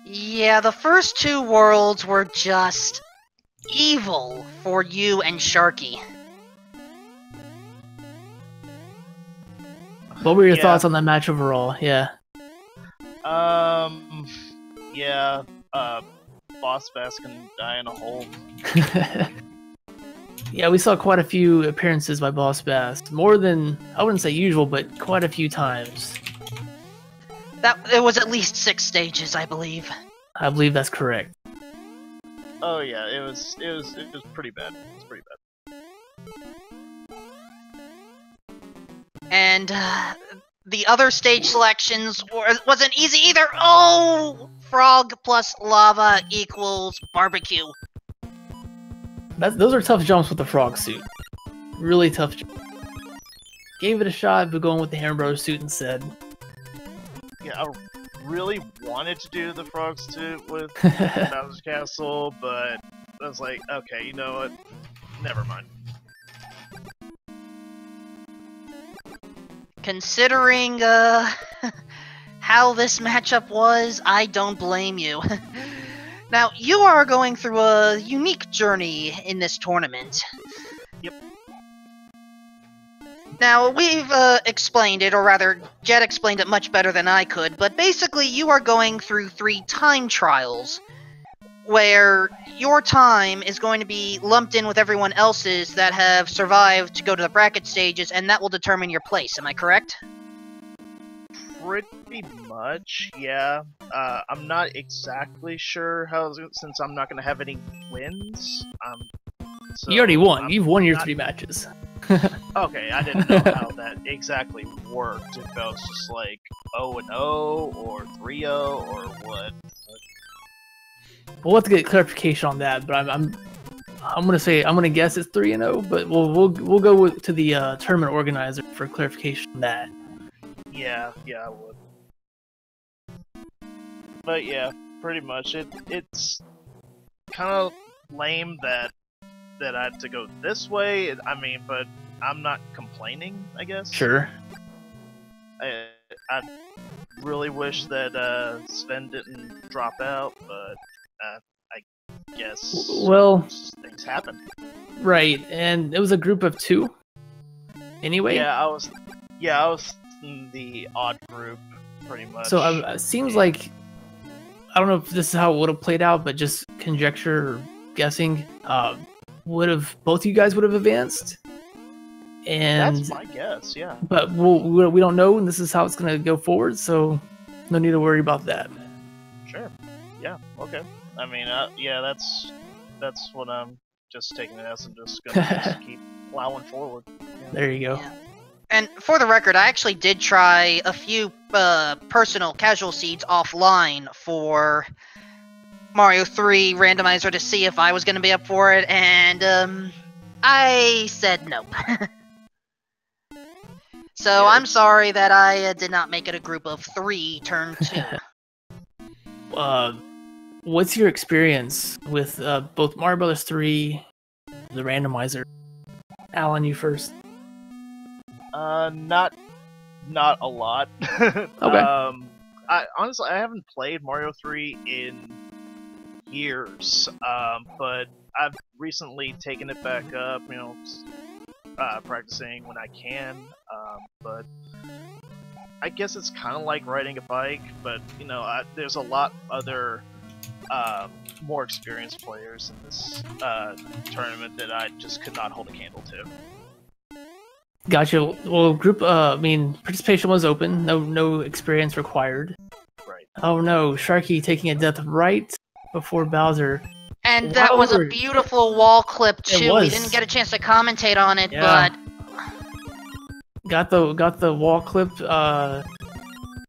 Yeah, the first 2 worlds were just evil for you and Sharky. What were your thoughts on that match overall? Yeah. Yeah, Boss Bass can die in a hole. Yeah, we saw quite a few appearances by Boss Bass. More than, I wouldn't say usual, but quite a few times. It was at least 6 stages, I believe. I believe that's correct. Oh yeah, it was pretty bad. It was pretty bad. And the other stage selections wasn't easy either. Oh, frog plus lava equals barbecue. Those are tough jumps with the frog suit. Really tough. Gave it a shot, but going with the Hamburger suit instead. Yeah, I really wanted to do the frog suit with Bowser's Castle, but I was like, okay, you know what? Never mind. Considering how this matchup was, I don't blame you. Now, you are going through a unique journey in this tournament. Yep. Now, we've explained it, or rather, Jet explained it much better than I could, but basically you are going through 3 time trials, where your time is going to be lumped in with everyone else's that have survived to go to the bracket stages, and that will determine your place, am I correct? Pretty much, yeah. I'm not exactly sure how, since I'm not going to have any wins. So You already won. You've won your 3 matches. Okay, I didn't know how that exactly worked. If I was just like 0-0 or 3-0 or what. We'll have to get clarification on that, but I'm gonna guess it's 3-0, but we'll go to the tournament organizer for clarification on that. Yeah, I would. But yeah, pretty much it's kind of lame that I had to go this way. I mean, but I'm not complaining, I guess. Sure. I really wish that Sven didn't drop out, but I guess things happen. Right, and it was a group of 2. Anyway. Yeah, I was in the odd group, pretty much. So it seems like, I don't know if this is how it would have played out, but just conjecture or guessing, both you guys would have advanced. And that's my guess, yeah. But we don't know, and this is how it's going to go forward, so no need to worry about that. Sure. Yeah. Okay. I mean, yeah, that's what I'm just taking it as. I'm just gonna keep plowing forward. Yeah. There you go. Yeah. And for the record, I actually did try a few personal casual seeds offline for Mario 3 Randomizer to see if I was going to be up for it, and I said nope. So I'm sorry that I did not make it a group of 3 turn 2. What's your experience with both Mario Bros. 3, the Randomizer? Alan, you first. Not a lot. Okay. I honestly haven't played Mario 3 in years. But I've recently taken it back up, you know, practicing when I can. But I guess it's kind of like riding a bike, but you know, there's a lot other more experienced players in this tournament that I just could not hold a candle to. Gotcha. Well, participation was open. No experience required. Right. Oh no, Sharky taking a death right before Bowser. And that was a beautiful wall clip too. We didn't get a chance to commentate on it, yeah. But got the wall clip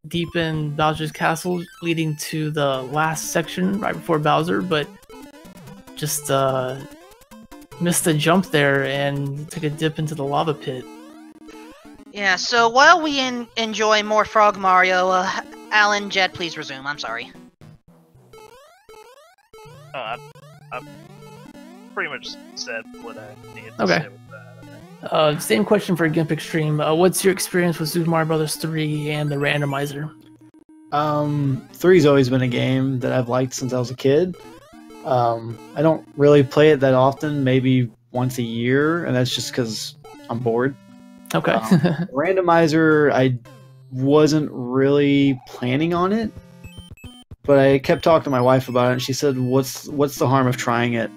deep in Bowser's castle, leading to the last section right before Bowser, but just missed the jump there and took a dip into the lava pit. Yeah, so while we enjoy more Frog Mario, Alan, Jet, please resume. I'm sorry. I've pretty much said what I needed to Okay. say with that. Same question for Gimpxtreme. What's your experience with Super Mario Bros. 3 and the Randomizer? 3's always been a game that I've liked since I was a kid. I don't really play it that often, maybe once a year, and that's just because I'm bored. Okay. Randomizer, I wasn't really planning on it, but I kept talking to my wife about it, and she said, "What's the harm of trying it?"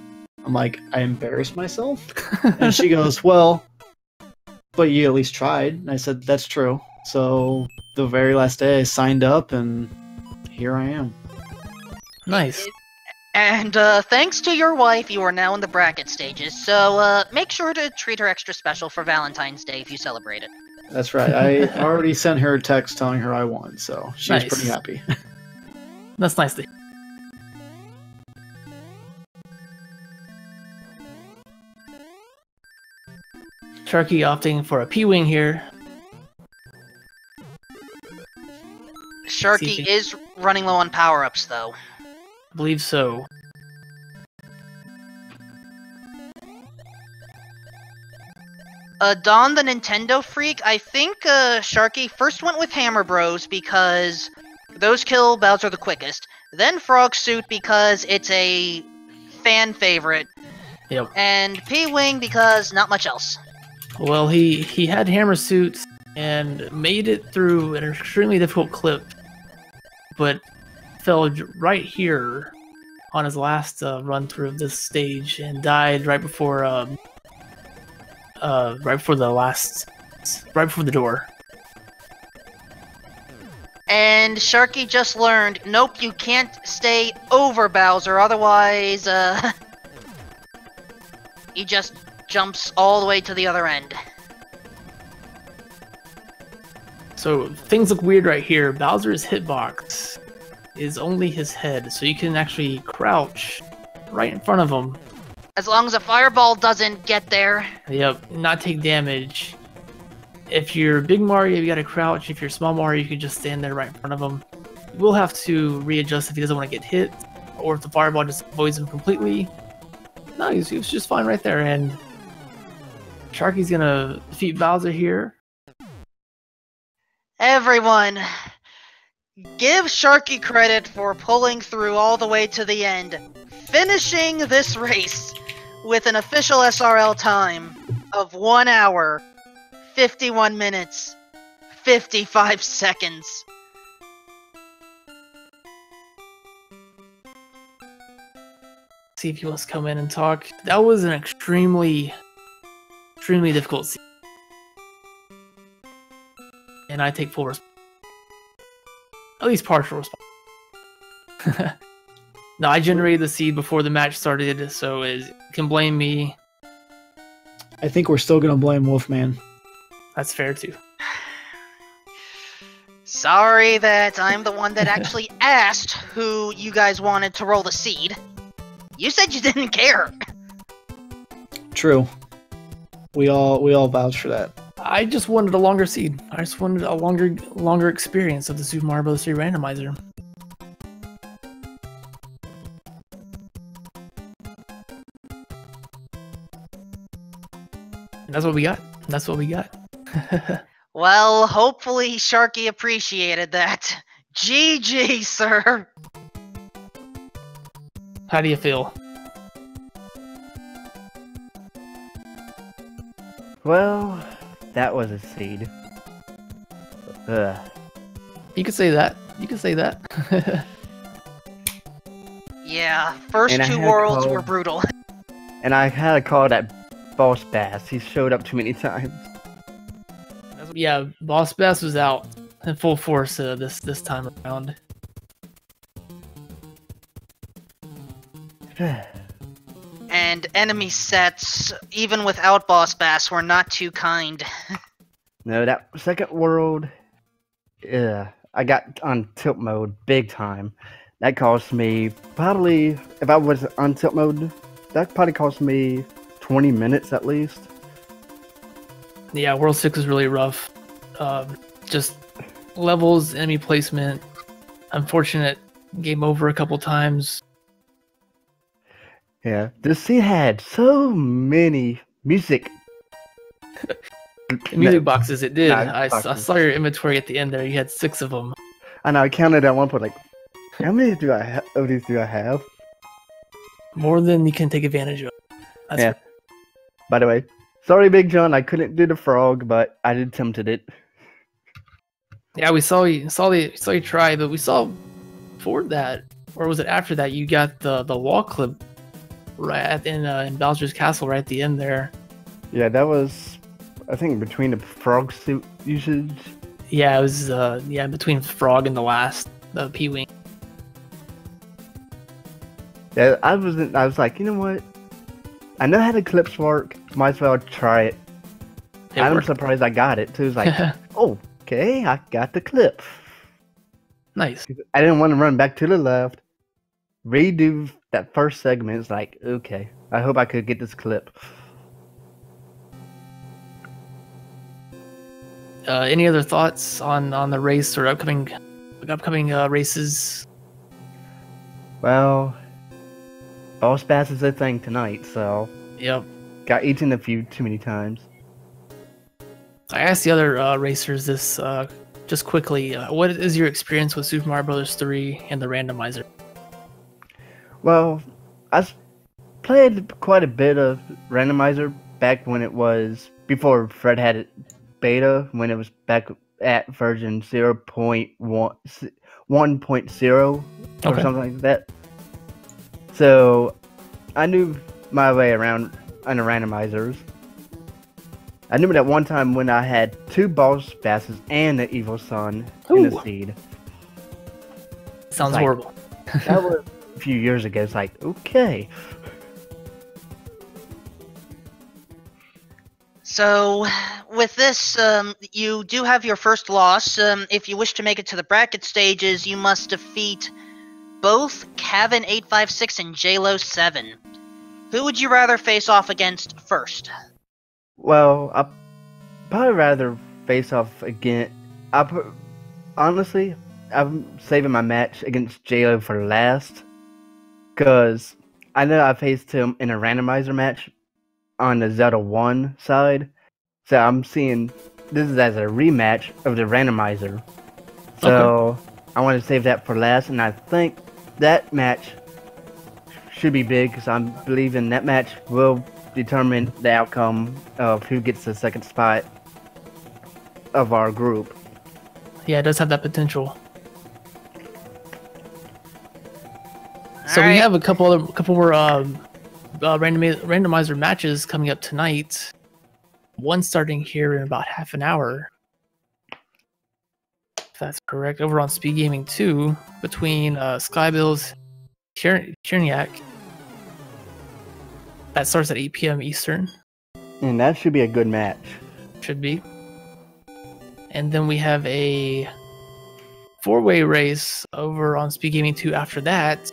I'm like, I embarrassed myself? And she goes, well, but you at least tried. And I said, that's true. So the very last day I signed up, and here I am. Nice. And thanks to your wife, you are now in the bracket stages, so make sure to treat her extra special for Valentine's Day if you celebrate it. That's right. I already sent her a text telling her I won, so she's Nice. pretty happy. That's nice to hear. Sharky opting for a P-Wing here. Sharky is running low on power-ups, though. I believe so. Don the Nintendo Freak, I think Sharky first went with Hammer Bros because those kill Bowser the quickest. Then Frog Suit because it's a fan favorite. Yep. And P-Wing because not much else. Well, he had Hammer Suit and made it through an extremely difficult clip, but fell right here on his last run through of this stage and died right before the door. And Sharky just learned, nope, you can't stay over Bowser, otherwise, he just jumps all the way to the other end. So things look weird right here. Bowser's hitbox is only his head, so you can actually crouch right in front of him. As long as a fireball doesn't get there. Yep, not take damage. If you're Big Mario, you gotta crouch. If you're Small Mario, you can just stand there right in front of him. You will have to readjust if he doesn't want to get hit, or if the fireball just avoids him completely. No, he was just fine right there, and Sharky's gonna defeat Bowser here. Everyone, give Sharky credit for pulling through all the way to the end, finishing this race with an official SRL time of 1 hour, 51 minutes, 55 seconds. See if he wants to come in and talk. That was an extremely difficult scene. And I take full responsibility. At least partial responsibility. No, I generated the seed before the match started, so you can blame me. I think we're still gonna blame Wolfman. That's fair too. Sorry that I'm the one that actually asked who you guys wanted to roll the seed. You said you didn't care. True. We all vouch for that. I just wanted a longer seed. I just wanted a longer experience of the Super Mario Bros. 3 randomizer. And that's what we got. That's what we got. Well, hopefully Sharky appreciated that. GG, sir. How do you feel? Well, that was a seed. Ugh. You could say that. You could say that. Yeah, first And I two had worlds called- were brutal. And I had to call that Boss Bass. He showed up too many times. Yeah, Boss Bass was out in full force this time around. And enemy sets, even without Boss Bass, were not too kind. No, that second world, I got on tilt mode big time. That cost me probably, if I was on tilt mode, that probably cost me 20 minutes at least. Yeah, World 6 is really rough. Just levels, enemy placement. Unfortunate game over a couple times. Yeah, this scene had so many music. Music boxes, it did. No, I saw your inventory at the end there. You had 6 of them. And I counted at one point, like, how many of these do I have? More than you can take advantage of. That's Yeah. By the way, sorry, Big John, I couldn't do the frog, but I attempted it. Yeah, we saw you try, but we saw before that, or was it after that, you got the wall clip right in Bowser's Castle, right at the end there. Yeah, that was, I think, between the frog suit usage. Yeah, it was between Frog and the last P-Wing. Yeah, I was like, you know what? I know how the clips work. Might as well try it. I'm surprised I got it too. It's like, oh, okay, I got the clip. Nice. I didn't want to run back to the left, redo that first segment. It's like, okay, I hope I could get this clip. Any other thoughts on the race or upcoming races? Well, Boss Bass is a thing tonight, so yep. Got eaten a few too many times. I asked the other racers this just quickly. What is your experience with Super Mario Bros. 3 and the Randomizer? Well, I played quite a bit of Randomizer back when it was before Fred had it beta, when it was back at version 0.1.0 or something like that. So I knew my way around on the randomizers. I knew that one time when I had 2 Boss Basses and the Evil Sun in the seed. Sounds horrible. That was a few years ago. It's like, okay. So, with this, you do have your first loss. If you wish to make it to the bracket stages, you must defeat both Kevin856 and JLo7. Who would you rather face off against first? Well, I'd probably rather face off again. Honestly, I'm saving my match against JLo for last, because I know I faced him in a randomizer match on the Zelda 1 side, so I'm seeing this is as a rematch of the randomizer. So I want to save that for last, and I think that match should be big, because I'm believing that match will determine the outcome of who gets the second spot of our group. Yeah, it does have that potential. So we have a couple more randomizer matches coming up tonight. One starting here in about half an hour, if that's correct, over on Speed Gaming 2 between Skybill's Cherniak. That starts at 8 p.m. Eastern. And that should be a good match. Should be. And then we have a 4-way race over on Speed Gaming 2 after that.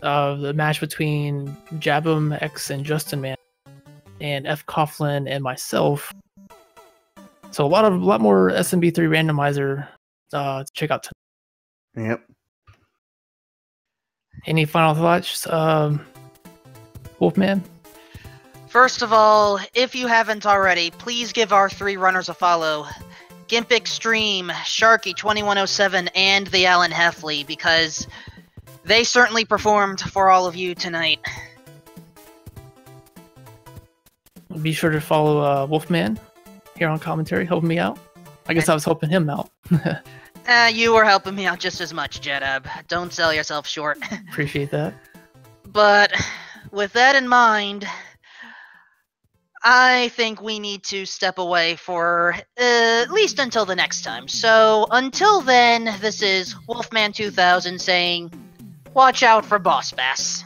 The match between Jabum X and Justin Man, and F. Coughlin and myself. So a lot more SMB3 randomizer to check out tonight. Yep. Any final thoughts, Wolfman? First of all, if you haven't already, please give our 3 runners a follow. Gimpxtreme, Sharky2107, and TheAlanHeffley, because they certainly performed for all of you tonight. Be sure to follow Wolfman here on commentary, helping me out. I guess I was helping him out. You were helping me out just as much, Jedab. Don't sell yourself short. Appreciate that. But with that in mind, I think we need to step away for at least until the next time. So until then, this is Wolfman2000 saying, watch out for Boss Bass.